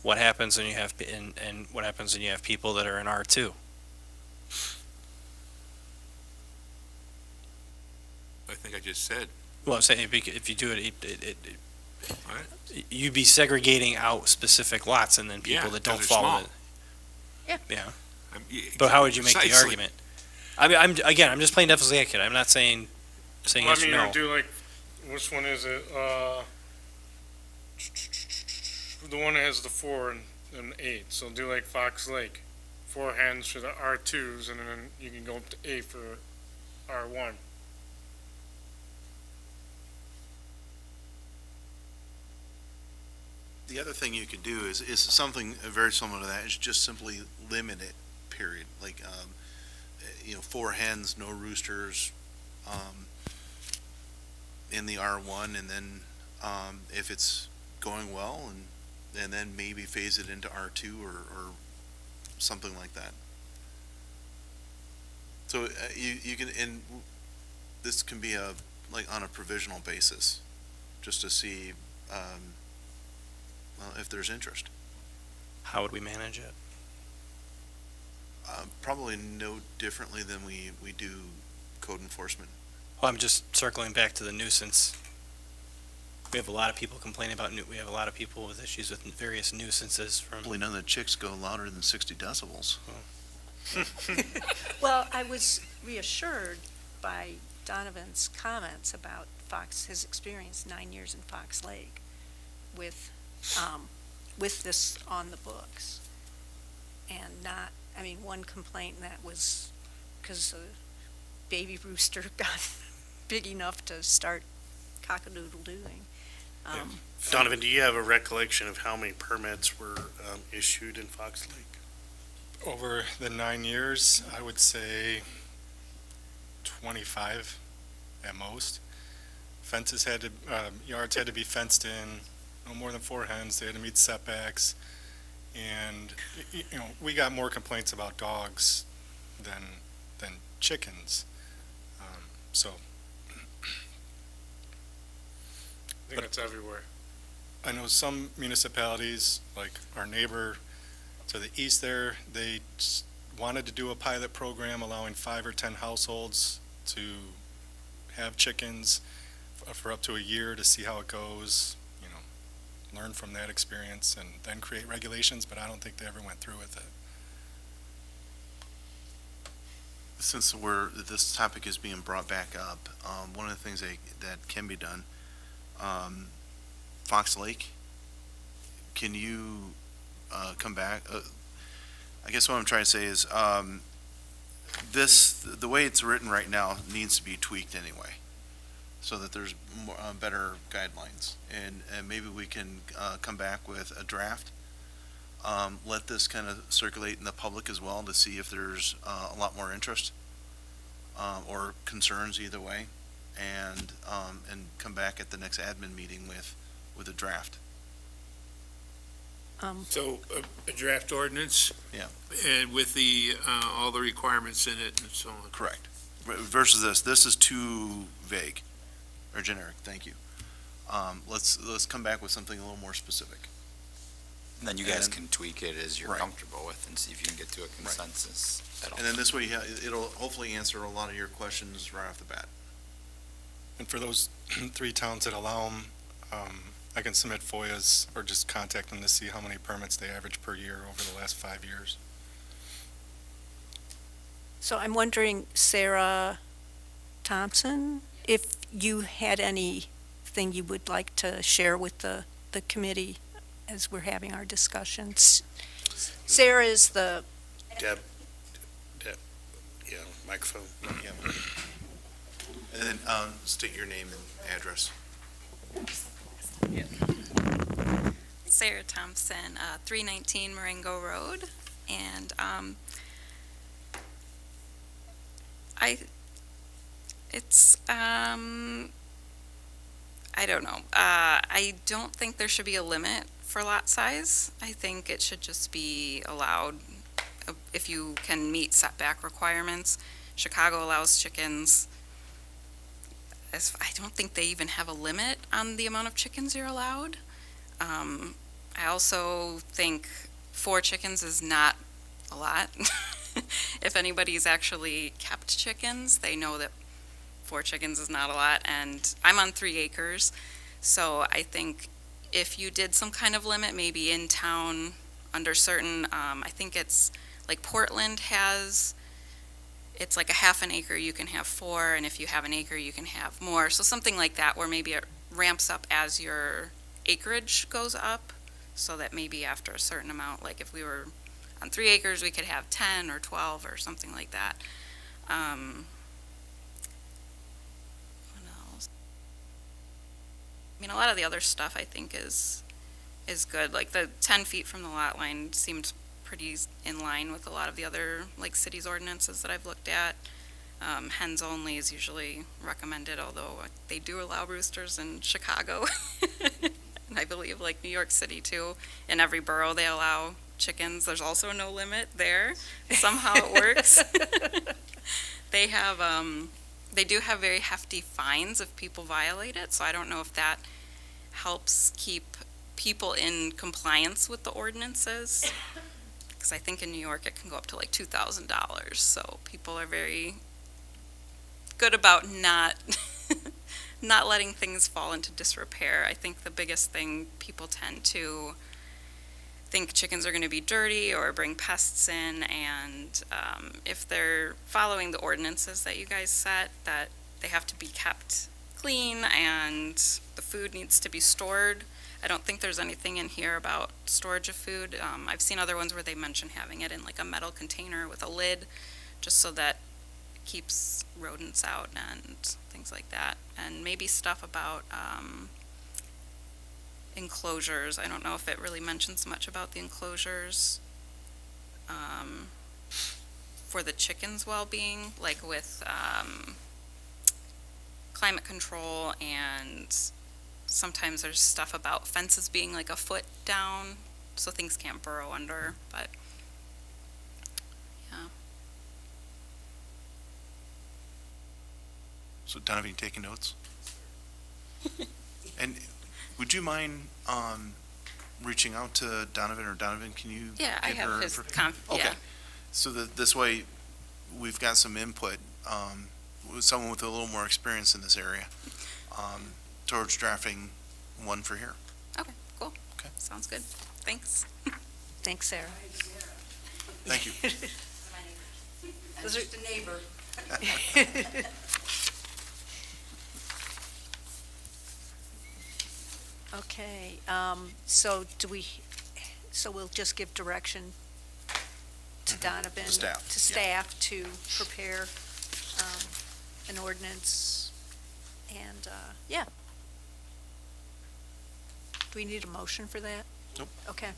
C: What happens when you have, and what happens when you have people that are in R2?
G: I think I just said.
C: Well, I'm saying if you do it,
G: What?
C: you'd be segregating out specific lots and then people
G: Yeah,
C: that don't
G: 'cause they're
C: follow
G: small.
C: it.
B: Yeah.
C: Yeah.
G: Yeah,
C: But how would you make the
G: precisely.
C: argument? I mean, I'm just playing devil's advocate. I'm not saying
E: Well,
C: yes or
E: you
C: no.
E: do like, which one is it? The one that has the 4 and 8. So do like Fox Lake, 4 hands for the R2s, and then you can go up to 8 for R1.
I: The other thing you could do is something very similar to that, is just simply limit it, period. Like, 4 hens, no roosters, in the R1, and then, if it's going well, and then maybe phase it into R2 or something like that. So, you can, and this can be like on a provisional basis, just to see, well, if there's interest.
C: How would we manage it?
I: Probably no differently than we do code enforcement.
C: Well, I'm just circling back to the nuisance. We have a lot of people complaining about, we have a lot of people with issues with various nuisances from.
I: Probably none of the chicks go louder than 60 decibels.
B: Well, I was reassured by Donovan's comments about his experience 9 years in Fox Lake with this on the books. And not, I mean, one complaint that was because the baby rooster got big enough to start cock-a-doodle-doing.
H: Donovan, do you have a recollection of how many permits were issued in Fox Lake?
K: Over the 9 years, I would say 25 at most. Fences had to, yards had to be fenced in, no more than 4 hens, they had to meet setbacks. And, you know, we got more complaints about dogs than chickens. So
E: I think it's everywhere.
K: I know some municipalities, like our neighbor to the east there, they wanted to do a pilot program allowing 5 or 10 households to have chickens for up to a year to see how it goes, you know, learn from that experience and then create regulations, but I don't think they ever went through with it.
I: Since this topic is being brought back up, one of the things that can be done, Fox Lake, can you come back? I guess what I'm trying to say is the way it's written right now needs to be tweaked anyway, so that there's more, better guidelines, and maybe we can come back with a draft. Let this kind of circulate in the public as well to see if there's a lot more interest or concerns either way, and come back at the next admin meeting with a draft.
A: So a draft ordinance?
I: Yeah. And
A: with all the requirements in it and so on?
I: Correct. Versus this is too vague or generic. Thank you. Let's come back with something a little more specific.
J: And then you guys can tweak it as you're
I: Right.
J: comfortable with and see if you can get to a consensus.
I: And then this way, it'll hopefully answer a lot of your questions right off the bat.
K: And for those 3 towns that allow them, I can submit FOIAs or just contact them to see how many permits they average per year over the last 5 years.
B: So I'm wondering, Sarah Thompson, if you had anything you would like to share with the committee as we're having our discussions. Sarah is the...
H: Deb, yeah, microphone.
I: Yeah. And then state your name and address.
L: Sarah Thompson, 319 Marengo Road, and I don't know. I don't think there should be a limit for lot size. I think it should just be allowed if you can meet setback requirements. Chicago allows chickens. I don't think they even have a limit on the amount of chickens you're allowed. I also think 4 chickens is not a lot. If anybody's actually kept chickens, they know that 4 chickens is not a lot, and I'm on 3 acres, so I think if you did some kind of limit, maybe in town, under certain, I think it's, like Portland has, it's like a half an acre, you can have 4, and if you have an acre, you can have more, so something like that, where maybe it ramps up as your acreage goes up, so that maybe after a certain amount, like if we were on 3 acres, we could have 10 or 12 or something like that. I mean, a lot of the other stuff I think is good. Like the 10 feet from the lot line seemed pretty in line with a lot of the other like cities ordinances that I've looked at. Hens only is usually recommended, although they do allow roosters in Chicago. And I believe like New York City too. In every borough they allow chickens. There's also no limit there. Somehow it works. They have, they do have very hefty fines if people violate it, so I don't know if that helps keep people in compliance with the ordinances. Because I think in New York it can go up to like $2,000, so people are very good about not not letting things fall into disrepair. I think the biggest thing, people tend to think chickens are going to be dirty or bring pests in, and if they're following the ordinances that you guys set, that they have to be kept clean and the food needs to be stored. I don't think there's anything in here about storage of food. I've seen other ones where they mention having it in like a metal container with a lid, just so that it keeps rodents out and things like that. And maybe stuff about enclosures. I don't know if it really mentions much about the enclosures for the chickens' well-being, like with climate control, and sometimes there's stuff about fences being like a foot down so things can't burrow under, but yeah.
I: So Donovan, you taking notes? And would you mind reaching out to Donovan, or Donovan, can you?
L: Yeah, I
I: give
L: have
I: her
L: his
I: Okay,
L: yeah.
I: so that this way, we've got some input, with someone with a little more experience in this area, towards drafting one for here.
L: Okay, cool.
I: Okay.
L: Sounds good. Thanks.
B: Thanks, Sarah.
I: Thank you.
B: I'm just a neighbor. Okay, so we'll just give direction to Donovan.
I: To staff,
B: To staff to prepare, an ordinance, and, yeah. Do we need a motion for that?
I: Nope.
B: Okay.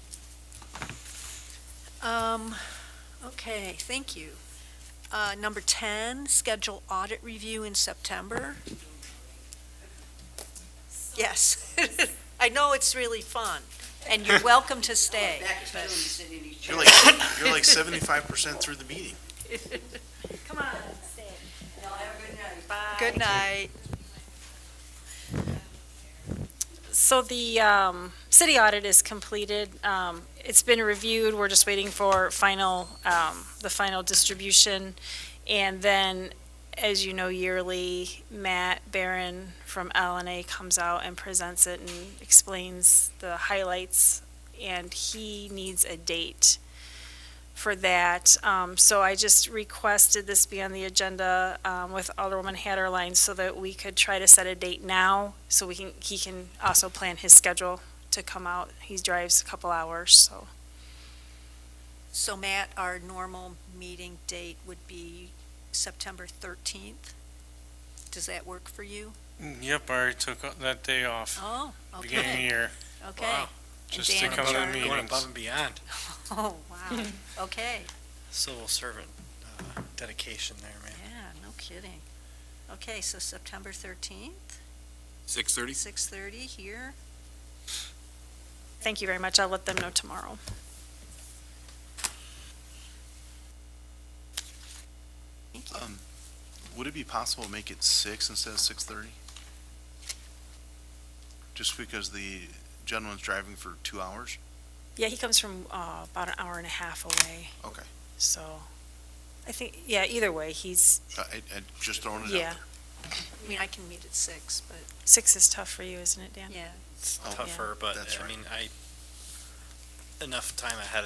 B: Okay, thank you. Number 10, schedule audit review in September. Yes. I know it's really fun, and you're welcome to stay. but-
I: You're like 75% through the meeting.
B: Come on, stay. Bye. Good night.
D: So the city audit is completed. It's been reviewed. We're just waiting for the final distribution. And then, as you know, yearly, Matt Barron from LNA comes out and presents it and explains the highlights, and he needs a date for that. So I just requested this be on the agenda with Alderwoman Haderlein so that we could try to set a date now, so he can also plan his schedule to come out. He drives a couple hours, so.
B: So Matt, our normal meeting date would be September 13th. Does that work for you?
E: Yep, I already took that day off,
B: Oh,
E: beginning of the
B: okay,
E: year,
B: okay.
C: Wow.
E: just
B: Dan
E: to
B: and
E: come to the
B: Charlie?
E: meetings.
C: Going above and beyond.
B: Oh, wow, okay,
C: Civil servant dedication there, man.
B: yeah, no kidding. Okay, so September 13th,
J: 6:30?
B: 6:30 here.
D: Thank you very much. I'll let them know tomorrow.
B: Thank you.
I: Would it be possible to make it 6 instead of 6:30? Just because the gentleman's driving for 2 hours?
D: Yeah, he comes from about an hour and a half away,
I: Okay.
D: so I think, yeah, either way, he's,
I: I just throwing it out
D: yeah.
I: there.
B: I mean, I can meet at 6, but,
D: 6 is tough for you, isn't it, Dan?
B: yeah,
C: It's
I: Oh,
C: tougher, but
I: that's
C: I
I: right.
C: mean, enough time ahead.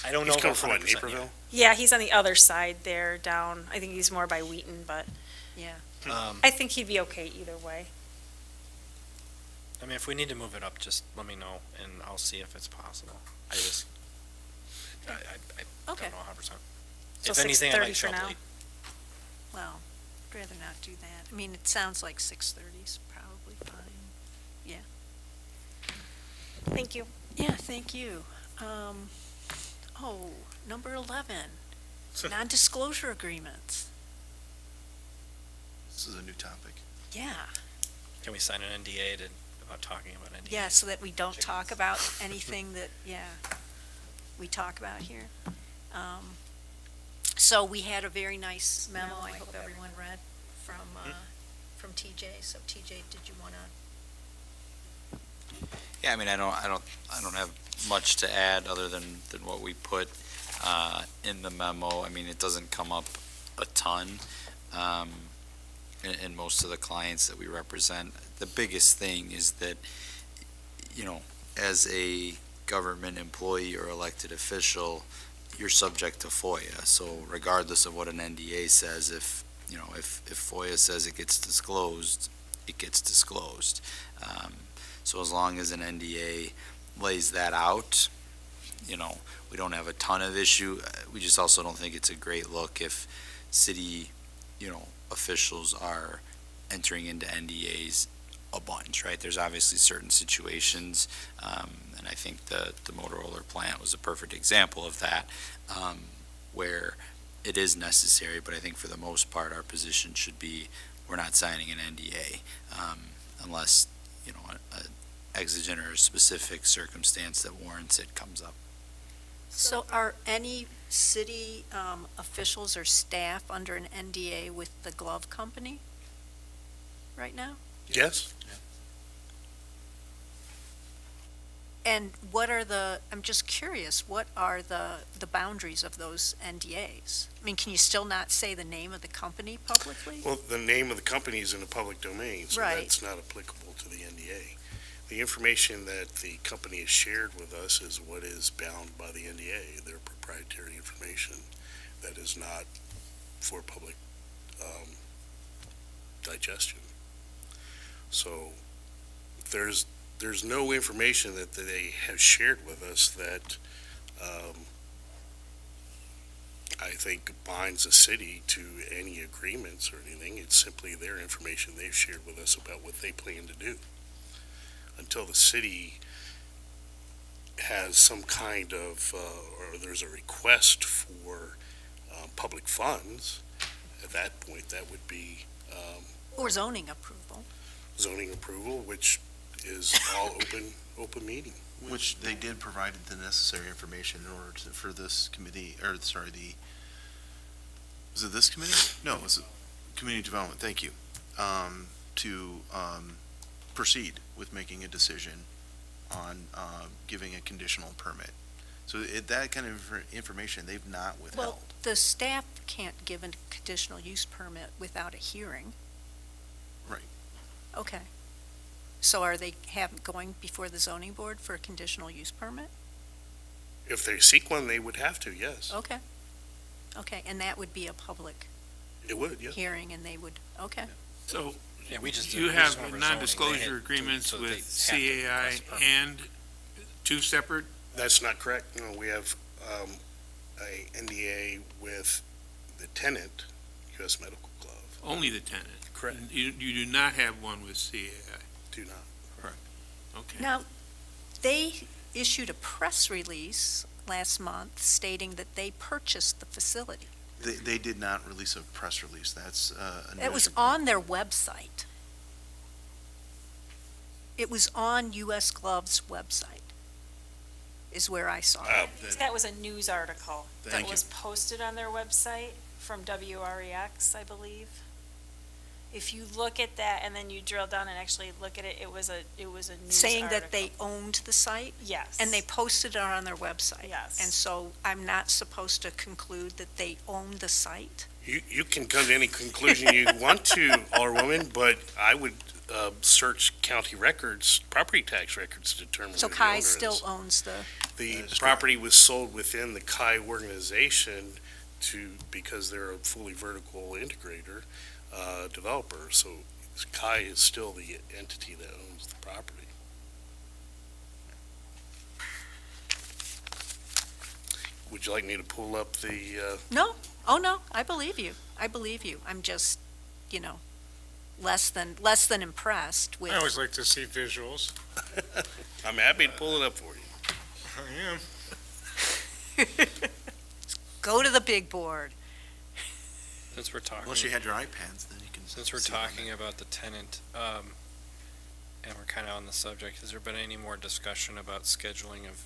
C: I don't know.
H: He's coming
C: if
H: from what,
C: 100% yet.
H: Naperville?
D: Yeah, he's on the other side there, down, I think he's more by Wheaton, but
B: yeah.
D: I think he'd be okay either way.
C: I mean, if we need to move it up, just let me know, and I'll see if it's possible. I
B: Okay,
C: don't know 100%.
D: So
C: If anything, I
D: 6:30
C: might show
D: for
C: up
D: now?
C: late.
B: well, I'd rather not do that. I mean, it sounds like 6:30 is probably fine.
D: Thank you.
B: Yeah, thank you. Number 11, non-disclosure agreements.
I: This is a new topic.
B: Yeah,
C: Can we sign an NDA about talking about NDA?
B: yeah, so that we don't talk about anything that, we talk about here. So we had a very nice memo, I hope everyone read, from TJ. So TJ, did you want to?
J: Yeah, I mean, I don't have much to add other than what we put in the memo. I mean, it doesn't come up a ton in most of the clients that we represent. The biggest thing is that, you know, as a government employee or elected official, you're subject to FOIA. So regardless of what an NDA says, if FOIA says it gets disclosed, it gets disclosed. So as long as an NDA lays that out, you know, we don't have a ton of issue. We just also don't think it's a great look if city, you know, officials are entering into NDAs a bunch, right? There's obviously certain situations, and I think the Motorola plant was a perfect example of that, where it is necessary, but I think for the most part, our position should be, we're not signing an NDA, unless, you know, an exigent or a specific circumstance that warrants it comes up.
B: So are any city officials or staff under an NDA with the glove company right now?
H: Yes?
B: And what are I'm just curious, what are the boundaries of those NDAs? I mean, can you still not say the name of the company publicly?
H: Well, the name of the company is in the public domain, so
B: Right.
H: that's not applicable to the NDA. The information that the company has shared with us is what is bound by the NDA, their proprietary information that is not for public digestion. So there's no information that they have shared with us that I think binds the city to any agreements or anything. It's simply their information they've shared with us about what they plan to do. Until the city has some kind of, or there's a request for public funds, at that point, that would be
B: Or zoning approval?
H: zoning approval, which is all open meeting.
I: Which they did provide the necessary information in order for this committee, or sorry, was it this committee? No, it was Community Development, thank you, to proceed with making a decision on giving a conditional permit. So that kind of information they've not withheld.
B: Well, the staff can't give a conditional use permit without a hearing.
I: Right.
B: Okay. So are they going before the zoning board for a conditional use permit?
H: If they seek one, they would have to, yes.
B: Okay. Okay, and that would be a public
H: It would, yeah.
B: hearing, and they would, okay.
G: So
C: Yeah, we just.
G: you
C: we just
G: have
C: went over zoning. They
G: non-disclosure
C: had
G: agreements
C: so they
G: with
C: have to
G: CAI
C: request a permit.
G: and two separate?
H: That's not correct. No, we have a NDA with the tenant, U.S. Medical Glove.
G: Only the tenant?
H: Correct.
G: You do not have one with CAI?
H: Do not.
G: Okay.
B: Now, they issued a press release last month stating that they purchased the facility.
I: They did not release a press release. That's a
B: It was
I: news-
B: on their website. It was on U.S. Glove's website, is where I saw it.
D: That was a news article
I: Thank
D: that was posted on their website from WREX, I believe. If you look at that and then you drill down and actually look at it, it was a news
B: Saying that
D: article.
B: they owned the site,
D: Yes.
B: and they posted it on their website.
D: Yes.
B: And so I'm not supposed to conclude that they own the site?
H: You can come to any conclusion you want to, Alderwoman, but I would search county records, property tax records to determine
B: So
H: who the
B: Kai
H: owner
B: still
H: is.
B: owns the,
H: The
I: is
H: property was sold within the Kai organization because they're a fully vertical integrator, developer, so Kai is still the entity that owns the property. Would you like me to pull up the,
B: no, oh no, I believe you. I'm just, less than impressed with.
E: I always like to see visuals.
H: I'm happy to pull it up for you.
E: I am.
B: Go to the big board.
C: Since we're talking,
I: Unless you had your iPads, then you can.
C: since we're
I: see on
C: talking about the tenant, and we're kind of on the subject, has there been any more discussion about scheduling of,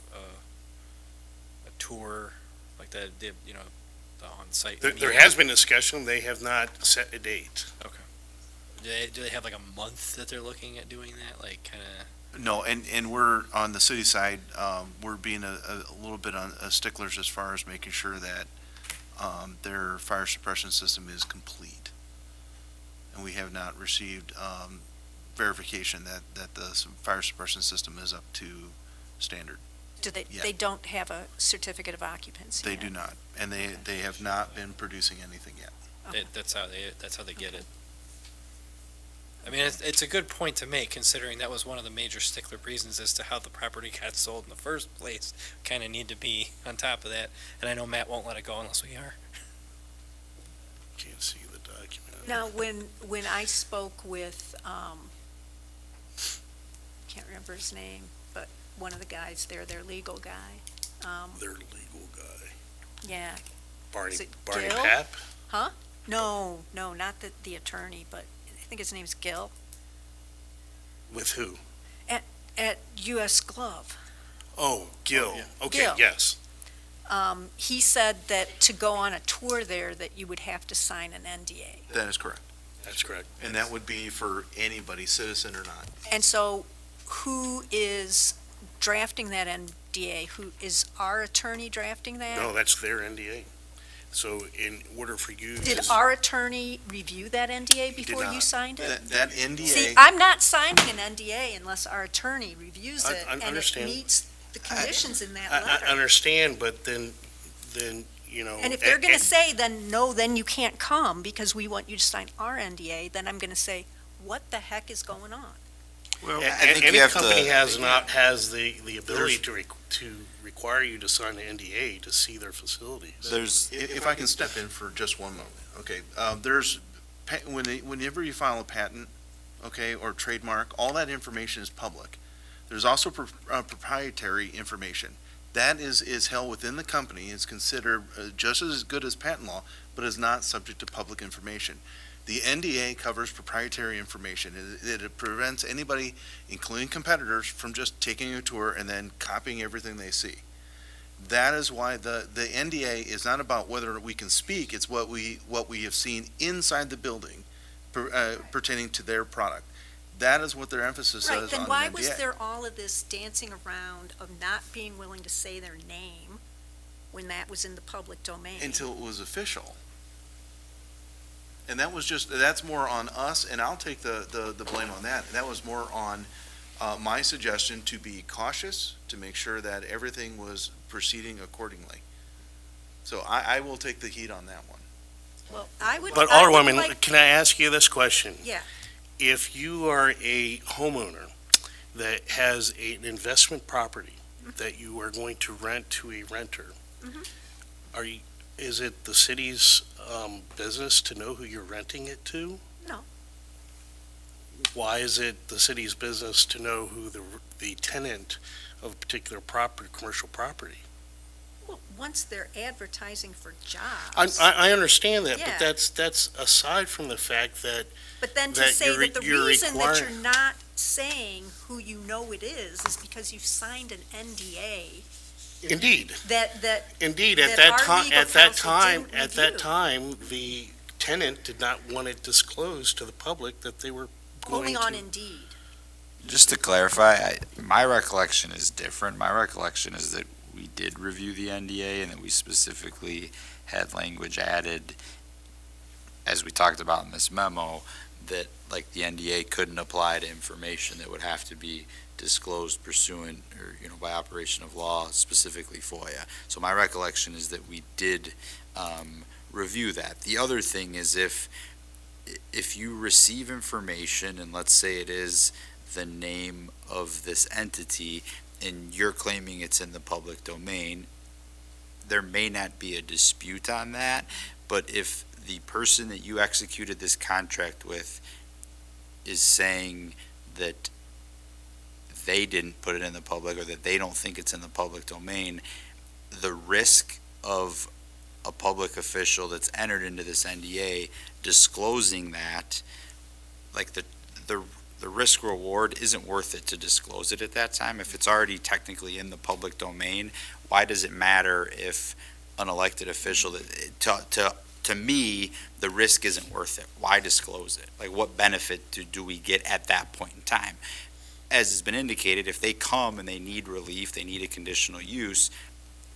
C: a tour, like the on-site?
H: There has been discussion, they have not set a date.
C: Do they have like a month that they're looking at doing that, like kind of?
I: No, and we're, on the city side, we're being a little bit on sticklers as far as making sure that their fire suppression system is complete. And we have not received verification that the fire suppression system is up to standard.
B: Do they,
I: Yeah.
B: they don't have a certificate of occupancy
I: They
B: yet?
I: do not, and they have not been producing anything yet.
B: Okay.
C: That's how they get it. I mean, it's a good point to make, considering that was one of the major stickler reasons as to how the property got sold in the first place. Kind of need to be on top of that, and I know Matt won't let it go unless we are.
H: Can't see the document.
B: Now, when I spoke with, can't remember his name, but one of the guys there, their legal guy,
H: Their legal guy.
B: yeah,
H: Barney
B: Is it
H: Barney
B: Gil?
H: Papp?
B: no, not the attorney, but I think his name's Gil,
H: With who?
B: at US Glove.
H: Oh, Gil. Okay,
B: Gil.
H: yes.
B: He said that to go on a tour there, that you would have to sign an NDA.
I: That is correct.
H: That's correct.
I: And that would be for anybody, citizen or not.
B: And so who is drafting that NDA? Who is our attorney drafting that?
H: No, that's their NDA. So in order for you
B: Did
H: to,
B: our attorney review that NDA
H: did
B: before you
H: not.
B: signed it?
I: That NDA.
B: See, I'm not signing an NDA unless our attorney reviews
H: I-
B: it
H: I
B: and it
H: understand.
B: meets the conditions in that
H: I
B: letter.
H: understand, but then, you know.
B: And if they're gonna say, then no, then you can't come because we want you to sign our NDA, then I'm gonna say, what the heck is going on?
H: Well,
J: I think
H: any
J: you have
H: company
J: to-
H: has the ability to require you to sign an NDA to see their facilities.
J: There's,
I: If I can step in for just one moment, okay, whenever you file a patent, okay, or trademark, all that information is public. There's also proprietary information. That is held within the company, is considered just as good as patent law, but is not subject to public information. The NDA covers proprietary information. It prevents anybody, including competitors, from just taking a tour and then copying everything they see. That is why the NDA is not about whether we can speak, it's what we have seen inside the building pertaining to their product. That is what their emphasis
B: Right,
I: is
B: then
I: on
B: why
I: the
B: was
I: NDA.
B: there all of this dancing around of not being willing to say their name when that was in the public domain?
I: Until it was official. And that's more on us, and I'll take the blame on that. That was more on my suggestion to be cautious, to make sure that everything was proceeding accordingly. So I will take the heat on that one.
B: Well, I would.
H: But
B: I would
H: Alderwoman,
B: like-
H: can I ask you this question?
B: Yeah.
H: If you are a homeowner that has an investment property that you are going to rent to a renter,
B: Mhm.
H: Is it the city's business to know who you're renting it to?
B: No.
H: Why is it the city's business to know who the tenant of a particular property, commercial property?
B: Well, once they're advertising for jobs.
H: I understand that,
B: Yeah.
H: but that's aside from the fact that
B: But then to
H: that
B: say
H: you're-
B: that the
H: you're
B: reason that you're
H: requiring-
B: not saying who you know it is because you've signed an NDA
H: indeed,
B: that
H: indeed,
B: that our legal counsel didn't
H: at that
B: review.
H: time, the tenant did not want it disclosed to the public that they were
B: only
H: going
B: on
H: to.
B: Indeed.
J: just to clarify, my recollection is different. My recollection is that we did review the NDA and that we specifically had language added, as we talked about in this memo, that like the NDA couldn't apply to information that would have to be disclosed pursuant or, by operation of law, specifically FOIA. So my recollection is that we did review that. The other thing is if you receive information, and let's say it is the name of this entity, and you're claiming it's in the public domain, there may not be a dispute on that, but if the person that you executed this contract with is saying that they didn't put it in the public or that they don't think it's in the public domain, the risk of a public official that's entered into this NDA disclosing that, like the risk reward isn't worth it to disclose it at that time. If it's already technically in the public domain, why does it matter if an elected official, to me, the risk isn't worth it. Why disclose it? Like, what benefit do we get at that point in time? As has been indicated, if they come and they need relief, they need a conditional use,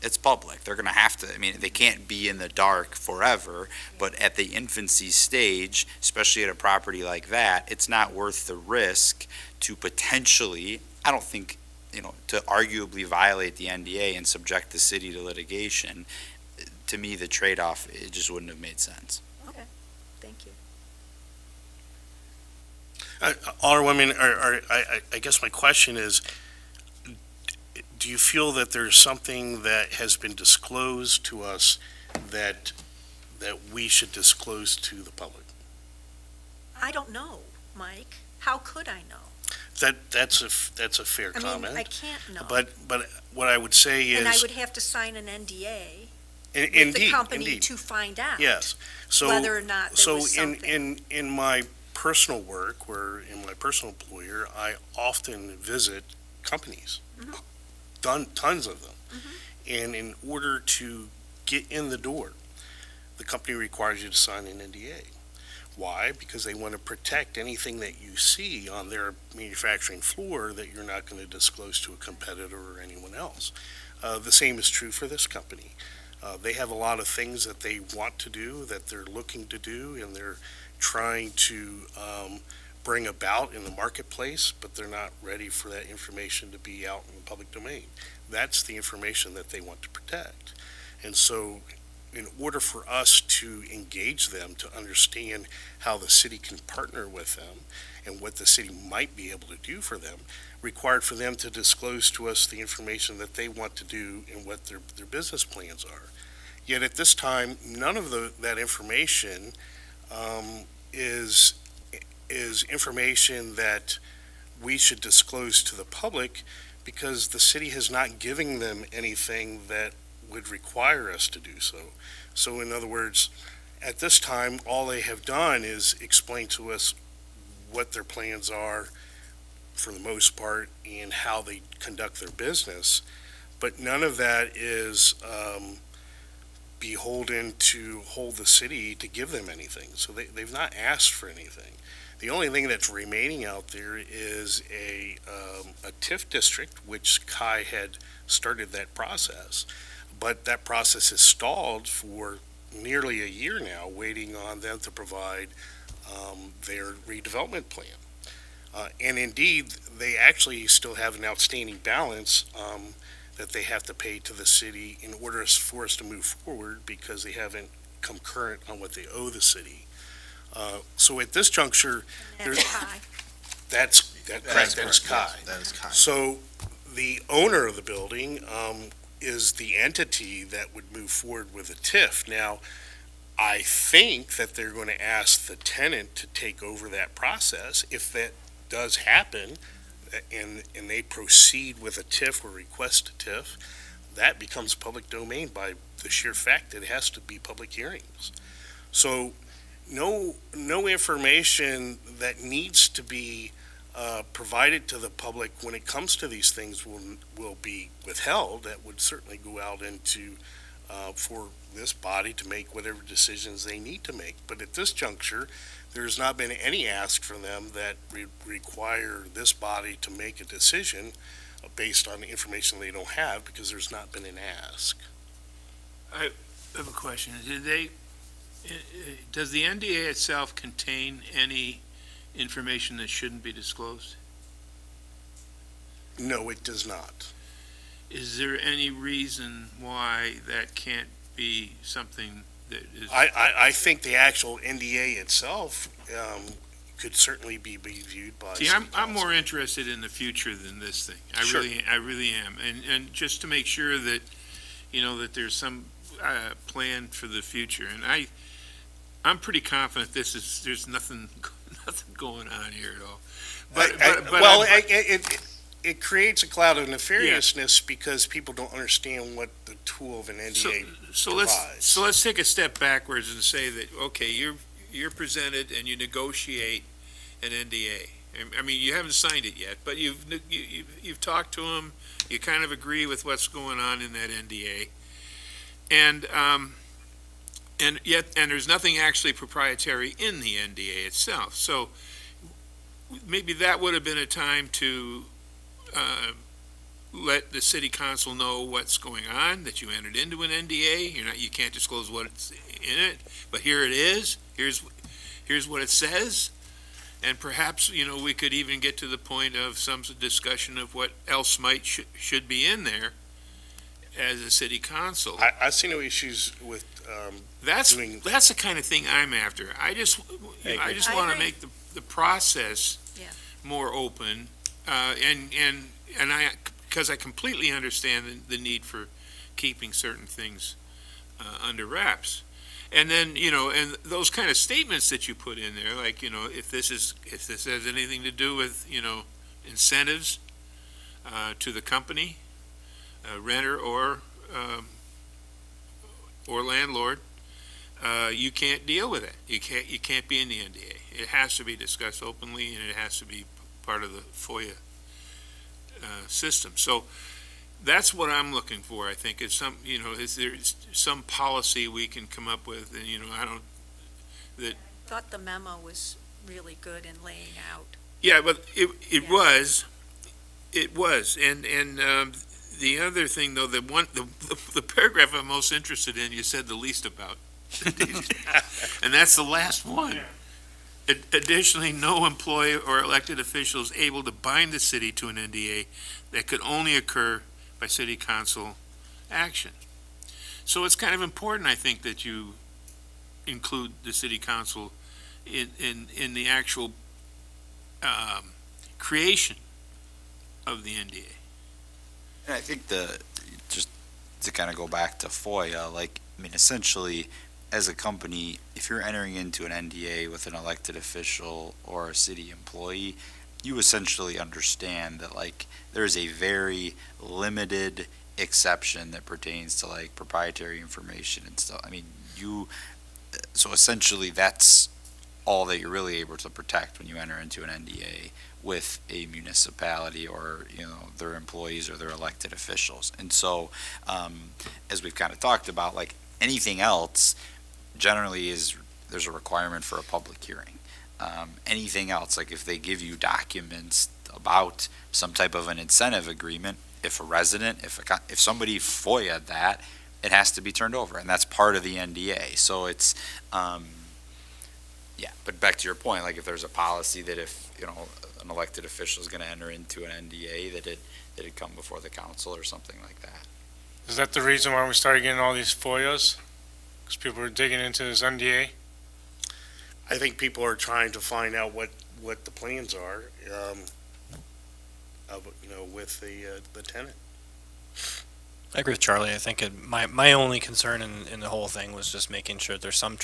J: it's public. They're going to have to, I mean, they can't be in the dark forever, but at the infancy stage, especially at a property like that, it's not worth the risk to potentially, I don't think, to arguably violate the NDA and subject the city to litigation. To me, the trade-off, it just wouldn't have made sense.
B: Okay, thank you.
H: Alderwoman, I guess my question is, do you feel that there's something that has been disclosed to us that we should disclose to the public?
B: I don't know, Mike. How could I know?
H: That's a fair comment.
B: I can't know.
H: But what I would say is,
B: and I would have to sign an NDA with
H: indeed,
B: the company
H: indeed.
B: to find out.
H: Yes. So
B: whether or not there was something.
H: in my personal work, where in my personal employer, I often visit companies, tons of them, and in order to get in the door, the company requires you to sign an NDA. Why? Because they want to protect anything that you see on their manufacturing floor that you're not going to disclose to a competitor or anyone else. The same is true for this company. They have a lot of things that they want to do, that they're looking to do, and they're trying to bring about in the marketplace, but they're not ready for that information to be out in the public domain. That's the information that they want to protect. And so in order for us to engage them, to understand how the city can partner with them and what the city might be able to do for them, required for them to disclose to us the information that they want to do and what their business plans are. Yet at this time, none of that information is information that we should disclose to the public, because the city has not given them anything that would require us to do so. So in other words, at this time, all they have done is explain to us what their plans are for the most part and how they conduct their business, but none of that is beholden to hold the city to give them anything. So they've not asked for anything. The only thing that's remaining out there is a TIF district, which Kai had started that process. But that process has stalled for nearly a year now, waiting on them to provide their redevelopment plan. And indeed, they actually still have an outstanding balance that they have to pay to the city in order for us to move forward, because they haven't come current on what they owe the city. So at this juncture, that's Kai.
I: That is Kai.
H: So the owner of the building is the entity that would move forward with a TIF. Now, I think that they're going to ask the tenant to take over that process. If that does happen, and they proceed with a TIF or request a TIF, that becomes public domain by the sheer fact that it has to be public hearings. So no information that needs to be provided to the public when it comes to these things will be withheld. That would certainly go out into for this body to make whatever decisions they need to make. But at this juncture, there's not been any ask from them that require this body to make a decision based on the information they don't have, because there's not been an ask.
A: I have a question. Does the NDA itself contain any information that shouldn't be disclosed?
H: No, it does not.
A: Is there any reason why that can't be something that is?
H: I think the actual NDA itself could certainly be viewed by.
A: See, I'm more interested in the future than this thing. I really am. And just to make sure that, that there's some plan for the future. And I'm pretty confident there's nothing going on here at all.
H: it creates a cloud of nefariousness because people don't understand what the tool of an NDA
A: So
H: provides.
A: let's take a step backwards and say that, okay, you're presented and you negotiate an NDA. I mean, you haven't signed it yet, but you've talked to them, you kind of agree with what's going on in that NDA. And there's nothing actually proprietary in the NDA itself. So maybe that would have been a time to let the city council know what's going on, that you entered into an NDA. You can't disclose what's in it, but here it is. Here's what it says. And perhaps, we could even get to the point of some discussion of what else should be in there as a city council.
H: I see no issues with
A: That's
H: doing.
A: the kind of thing I'm after. I just
B: I
A: want to
B: agree.
A: make the process
B: Yeah.
A: more open, because I completely understand the need for keeping certain things under wraps. And then, and those kind of statements that you put in there, like, if this has anything to do with, incentives to the company, renter or landlord, you can't deal with it. You can't be in the NDA. It has to be discussed openly, and it has to be part of the FOIA system. So that's what I'm looking for. I think is is there some policy we can come up with, and
B: Thought the memo was really good in laying out.
A: yeah, but it
B: Yeah.
A: was, and the other thing though, the paragraph I'm most interested in, you said the least about, and that's the last one. Additionally, no employee or elected official is able to bind the city to an NDA that could only occur by city council action. So it's kind of important, I think, that you include the city council in the actual creation of the NDA.
J: And I think just to kind of go back to FOIA, essentially, as a company, if you're entering into an NDA with an elected official or a city employee, you essentially understand that, there's a very limited exception that pertains to, proprietary information and stuff. I mean, so essentially, that's all that you're really able to protect when you enter into an NDA with a municipality or, their employees or their elected officials. And so, as we've kind of talked about, anything else generally there's a requirement for a public hearing. Anything else, if they give you documents about some type of an incentive agreement, if a resident, if somebody FOIA'd that, it has to be turned over, and that's part of the NDA. So it's, but back to your point, if there's a policy that if, an elected official is going to enter into an NDA, that it come before the council or something like that.
E: Is that the reason why we started getting all these FOIAs? Because people are digging into this NDA?
H: I think people are trying to find out what the plans are, with the tenant.
C: I agree with Charlie. I think my only concern in the whole thing was just making sure there's some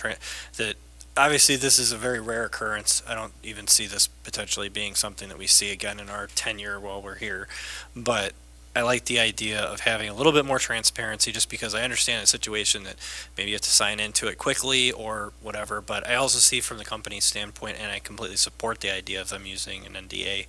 C: that obviously this is a very rare occurrence. I don't even see this potentially being something that we see again in our tenure while we're here. But I like the idea of having a little bit more transparency, just because I understand a situation that maybe you have to sign into it quickly or whatever. But I also see from the company's standpoint, and I completely support the idea of them using an NDA,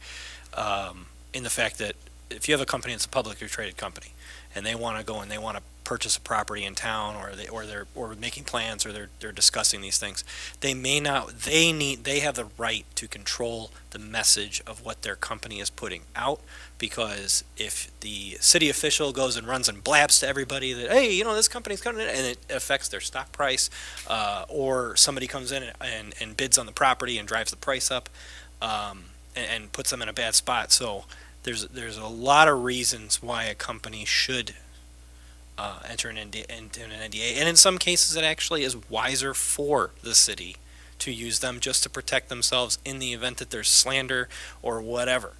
C: in the fact that if you have a company that's a publicly traded company and they want to go and they want to purchase a property in town, or they're making plans, or they're discussing these things, they have the right to control the message of what their company is putting out. Because if the city official goes and runs and blabs to everybody that, hey, this company's coming in, and it affects their stock price, or somebody comes in and bids on the property and drives the price up, and puts them in a bad spot. So there's a lot of reasons why a company should enter into an NDA, and in some cases it actually is wiser for the city to use them just to protect themselves in the event that there's slander or whatever.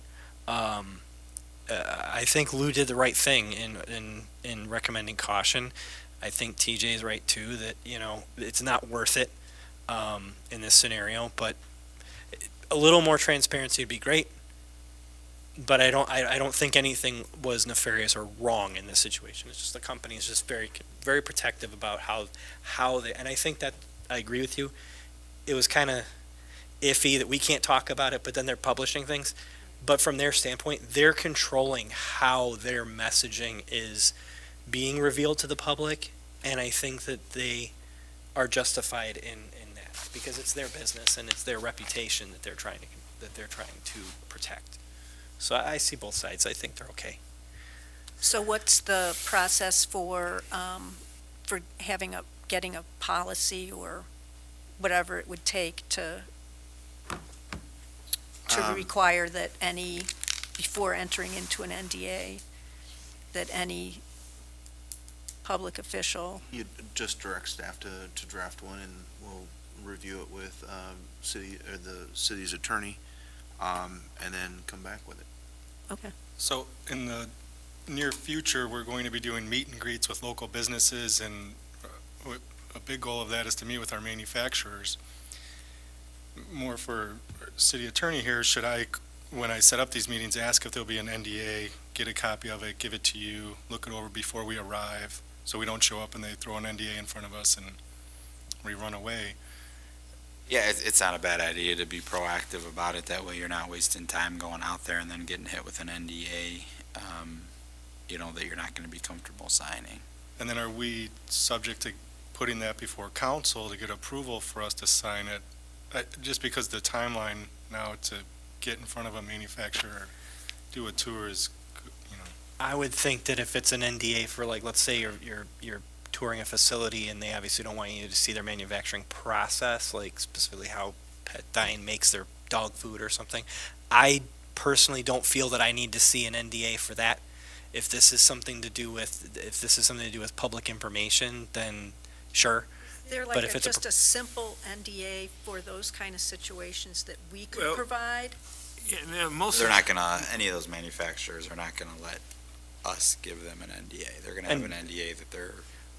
C: I think Lou did the right thing in recommending caution. I think TJ is right too, that it's not worth it in this scenario, but a little more transparency would be great. but I don't think anything was nefarious or wrong in this situation. It's just the company is just very protective about how they, and I think that, I agree with you. It was kind of iffy that we can't talk about it, but then they're publishing things. But from their standpoint, they're controlling how their messaging is being revealed to the public, and I think that they are justified in that, because it's their business and it's their reputation that they're trying to protect. So I see both sides. I think they're okay.
B: So what's the process for getting a policy or whatever it would take to require that before entering into an NDA, that any public official?
I: You just direct staff to draft one, and we'll review it with the city's attorney, and then come back with it.
B: Okay.
K: So in the near future, we're going to be doing meet and greets with local businesses, and a big goal of that is to meet with our manufacturers. More for city attorney here, should I, when I set up these meetings, ask if there'll be an NDA, get a copy of it, give it to you, look it over before we arrive, so we don't show up and they throw an NDA in front of us and we run away?
J: Yeah, it's not a bad idea to be proactive about it. That way you're not wasting time going out there and then getting hit with an NDA, that you're not going to be comfortable signing.
K: And then are we subject to putting that before council to get approval for us to sign it? Just because the timeline now to get in front of a manufacturer, do a tour is,
C: I would think that if it's an NDA for, like, let's say you're touring a facility and they obviously don't want you to see their manufacturing process, like specifically how Pet Dine makes their dog food or something. I personally don't feel that I need to see an NDA for that. If this is something to do with public information, then sure.
B: They're
C: But
B: like
C: if it's
B: just a simple NDA for those kind of situations that we could
A: Well,
B: provide?
A: Yeah,
J: They're not gonna, any of those manufacturers are not gonna let us give them an NDA. They're gonna have an NDA that their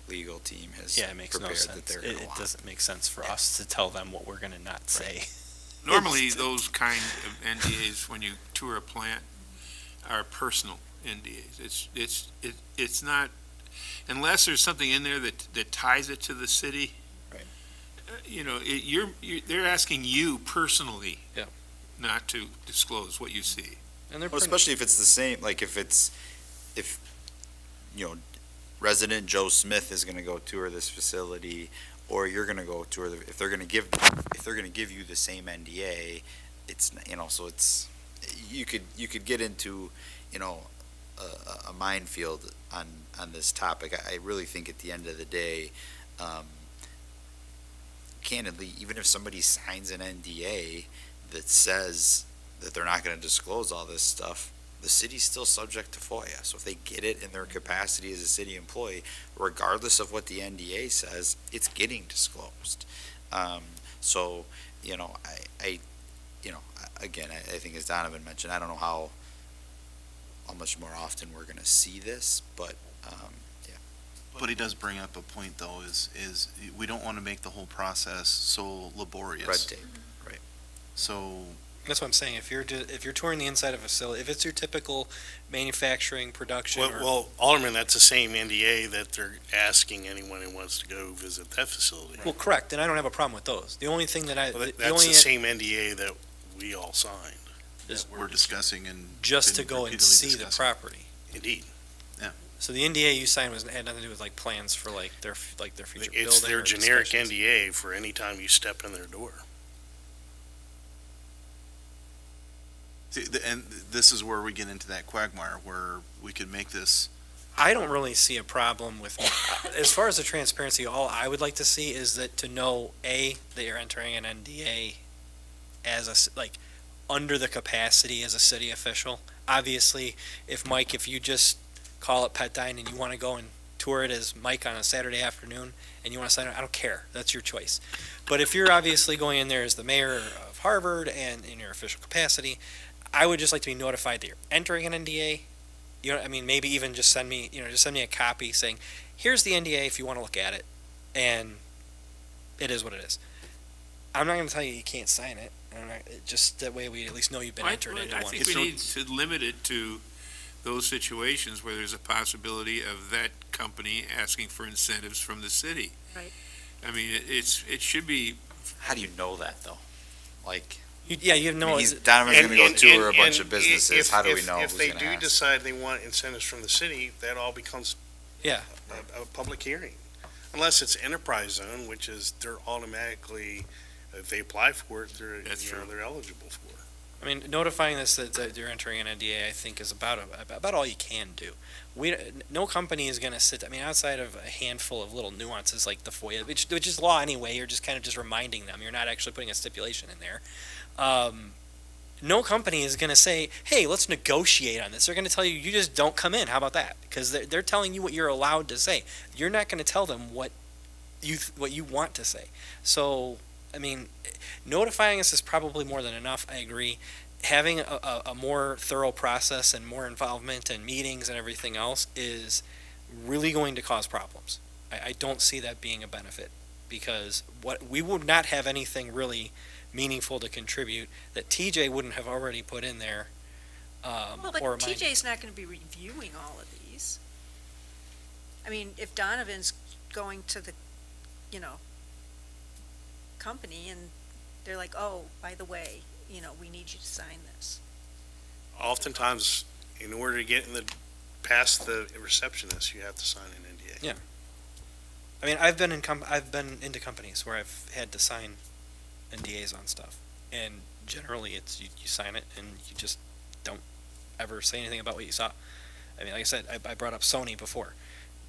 J: legal team has
C: Yeah, it makes no
J: prepared that
C: sense.
J: they're
C: It
J: gonna want.
C: doesn't make sense for us to tell them what we're gonna not say.
A: Normally, those kind of NDAs, when you tour a plant, are personal NDAs. It's not, unless there's something in there that ties it to the city.
C: Right.
A: They're asking you personally.
C: Yeah.
A: Not to disclose what you see.
C: And they're
J: Well, especially if it's the same, like if resident Joe Smith is gonna go tour this facility, or you're gonna go tour, if they're gonna give you the same NDA, it's, so it's, you could get into, a minefield on this topic. I really think at the end of the day, candidly, even if somebody signs an NDA that says that they're not going to disclose all this stuff, the city's still subject to FOIA. So if they get it in their capacity as a city employee, regardless of what the NDA says, it's getting disclosed. Again, I think as Donovan mentioned, I don't know how much more often we're going to see this, but yeah.
I: But he does bring up a point, though, is we don't want to make the whole process so laborious.
J: Red tape, right.
I: So,
C: That's what I'm saying. If you're touring the inside of a facility, if it's your typical manufacturing production,
H: Well, Alderman, that's the same NDA that they're asking anyone who wants to go visit that facility.
C: well, correct, and I don't have a problem with those. The only thing that
H: That's the same NDA that we all signed.
I: we're discussing and.
C: just to
I: been
C: go and
I: repeatedly
C: see the
I: discussing.
C: property.
H: Indeed.
C: So the NDA you signed had nothing to do with like plans for their future building.
H: It's their
C: or
H: generic
C: discussions.
H: NDA for any time you step in their door.
I: See, and this is where we get into that quagmire where we could make this.
C: I don't really see a problem with, as far as the transparency, all I would like to see is that to know, A, that you're entering an NDA as under the capacity as a city official. Obviously, if you just call it Pet Dine and you want to go and tour it as Mike on a Saturday afternoon and you want to sign it, I don't care. That's your choice. But if you're obviously going in there as the mayor of Harvard and in your official capacity, I would just like to be notified that you're entering an NDA. Maybe even just send me a copy saying, here's the NDA if you want to look at it. And it is what it is. I'm not gonna tell you you can't sign it. Just that way we at least know you've been entered into
A: I
C: one.
A: think we need to limit it to those situations where there's a possibility of that company asking for incentives from the city.
B: Right.
A: I mean, it should be,
J: How do you know that, though? Like,
C: Yeah, you have no.
J: Donovan's gonna go tour a bunch
H: and
J: of businesses, how do we know
H: if
J: who's
H: they
J: gonna
H: do
J: ask?
H: decide they want incentives from the city, that all becomes
C: Yeah.
H: a public hearing. Unless it's enterprise zone, which is, they're automatically, if they apply for it,
A: That's true.
H: they're eligible for it.
C: I mean, notifying us that you're entering an NDA, I think, is about all you can do. No company is going to sit. I mean, outside of a handful of little nuances like the FOIA, which is law anyway. You're just kind of just reminding them. You're not actually putting a stipulation in there. No company is going to say, "Hey, let's negotiate on this." They're going to tell you, "You just don't come in." How about that? Because they're telling you what you're allowed to say. You're not going to tell them what you want to say. So, I mean, notifying us is probably more than enough. I agree. Having a more thorough process and more involvement and meetings and everything else is really going to cause problems. I don't see that being a benefit, because we would not have anything really meaningful to contribute that TJ wouldn't have already put in there.
B: Well, but
C: or reminded.
B: TJ's not gonna be reviewing all of these. I mean, if Donovan's going to the, company and they're like, oh, by the way, we need you to sign this.
H: Oftentimes, in order to get past the receptionist, you have to sign an NDA.
C: Yeah. I mean, I've been into companies where I've had to sign NDAs on stuff, and generally it's you sign it and you just don't ever say anything about what you saw. I mean, like I said, I brought up Sony before.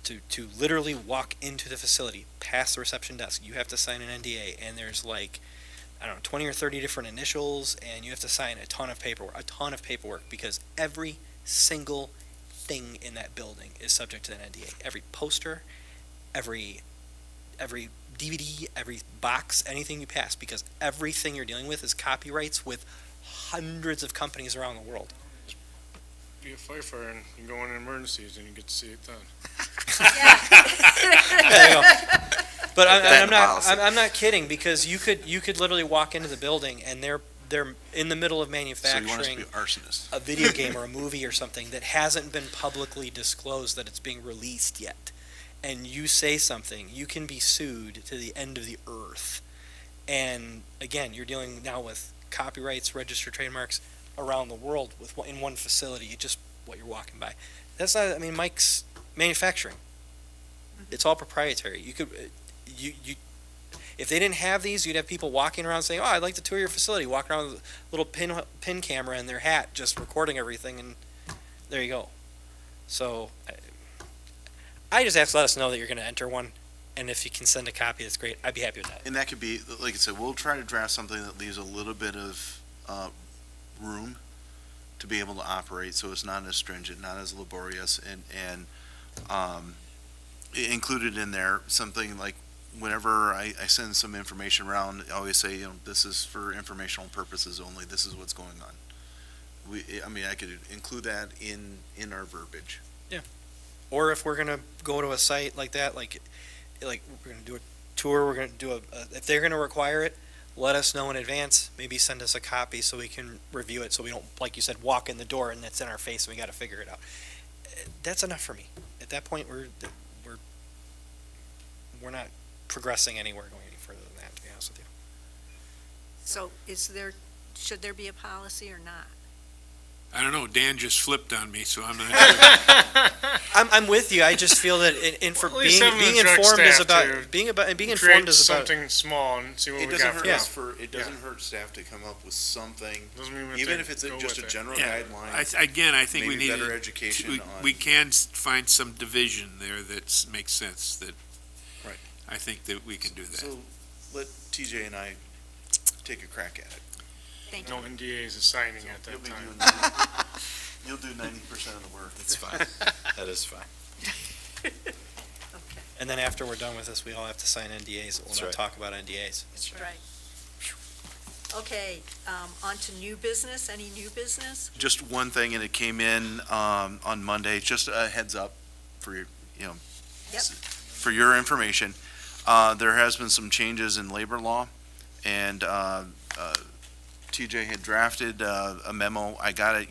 C: To literally walk into the facility, past the reception desk, you have to sign an NDA, and there's 20 or 30 different initials, and you have to sign a ton of paperwork, because every single thing in that building is subject to that NDA. Every poster, every DVD, every box, anything you pass, because everything you're dealing with is copyrights with hundreds of companies around the world.
E: Be a firefighter and you go in emergencies and you get to see it done.
C: There you go. But
J: policy.
C: I'm not kidding, because you could literally walk into the building and they're in the middle of
I: So you want us to
C: manufacturing
I: be arsonists?
C: a video game or a movie or something that hasn't been publicly disclosed that it's being released yet, and you say something, you can be sued to the end of the earth. And again, you're dealing now with copyrights, registered trademarks around the world in one facility, just what you're walking by. That's not, I mean, Mike's manufacturing. It's all proprietary. You could, if they didn't have these, you'd have people walking around saying, "Oh, I'd like to tour your facility," walking around with a little pin camera in their hat, just recording everything, and there you go. So, I just ask, let us know that you're going to enter one, and if you can send a copy, that's great. I'd be happy with that.
I: And that could be, like I said, we'll try to draft something that leaves a little bit of room to be able to operate, so it's not as stringent, not as laborious, and included in there something like, whenever I send some information around, I always say, this is for informational purposes only, this is what's going on. I could include that in our verbiage.
C: Or if we're going to go to a site like that, like we're going to do a tour, we're going to do if they're going to require it, let us know in advance, maybe send us a copy so we can review it, so we don't, like you said, walk in the door and it's in our face and we got to figure it out. That's enough for me. At that point, we're not progressing anywhere, going any further than that, to be honest with you.
B: So should there be a policy or not?
A: I don't know, Dan just flipped on me, so I'm not sure.
C: I'm with you. I just feel that
E: Well, at least having
C: being
E: the direct
C: informed is
E: staff
C: about
E: to
C: being informed
E: Create
C: is about.
E: something small and see what
I: It
E: we
I: doesn't
E: got
I: hurt
E: for
I: us
E: it.
I: it doesn't hurt staff to come up with something,
E: Doesn't mean we have
I: even
E: to
I: if it's
E: go
I: just
E: with
I: a
E: it.
I: general
A: Yeah.
I: guideline.
A: I think we
I: Maybe
A: need
I: better education on-
A: we can find some division there that makes sense, that
I: Right.
A: I think that we can do that.
I: So let TJ and I take a crack at it.
B: Thank you.
E: No NDAs is signing at
I: You'll
E: that
I: be
E: time.
I: you'll do 90% of the work.
J: It's fine. That is fine.
B: Okay.
C: And then after we're done with this, we all have to sign NDAs. We'll
J: That's
C: not
J: right.
C: talk about NDAs.
B: Right. Okay, on to new business. Any new business?
I: Just one thing, and it came in on Monday, just a heads up for your,
B: Yep.
I: for your information. There has been some changes in labor law, And TJ had drafted a memo. I got it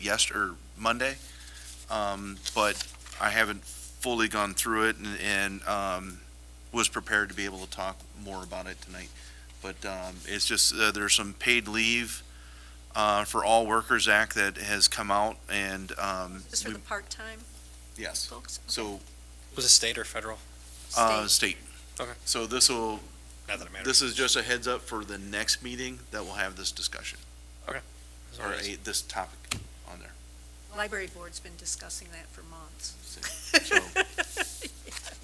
I: Monday, but I haven't fully gone through it and was prepared to be able to talk more about it tonight. But it's just, there's some paid leave for all workers act that has come out and.
B: Just for the part-time
I: Yes,
B: folks?
I: so,
C: Was it state or federal?
I: state.
C: Okay.
I: So this will,
C: Not that it matters.
I: this is just a heads up for the next meeting that we'll have this discussion, or this topic on there.
B: Library board's been discussing that for months.
I: So,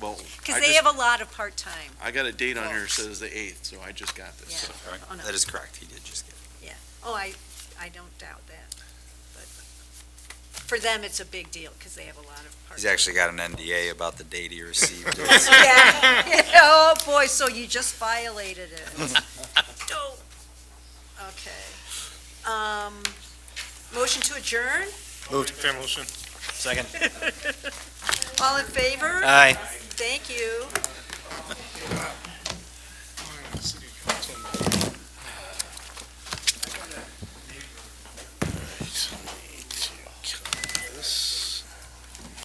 I: well,
B: Because they have a lot of part-time.
I: I got a date on here, it
B: folks.
I: says the 8th, so I just got this.
B: Yeah.
I: So.
B: Oh, no.
J: That is correct, he did just get it.
B: Oh, I don't doubt that. But for them, it's a big deal because they have a lot of part-time.
J: He's actually got an NDA about the date he received it.
B: Yeah. Oh, boy, so you just violated it. Oh. Okay. Motion to adjourn?
C: Moved.
E: Fair motion.
C: Second.
B: All in favor?
C: Aye.
B: Thank you.
E: City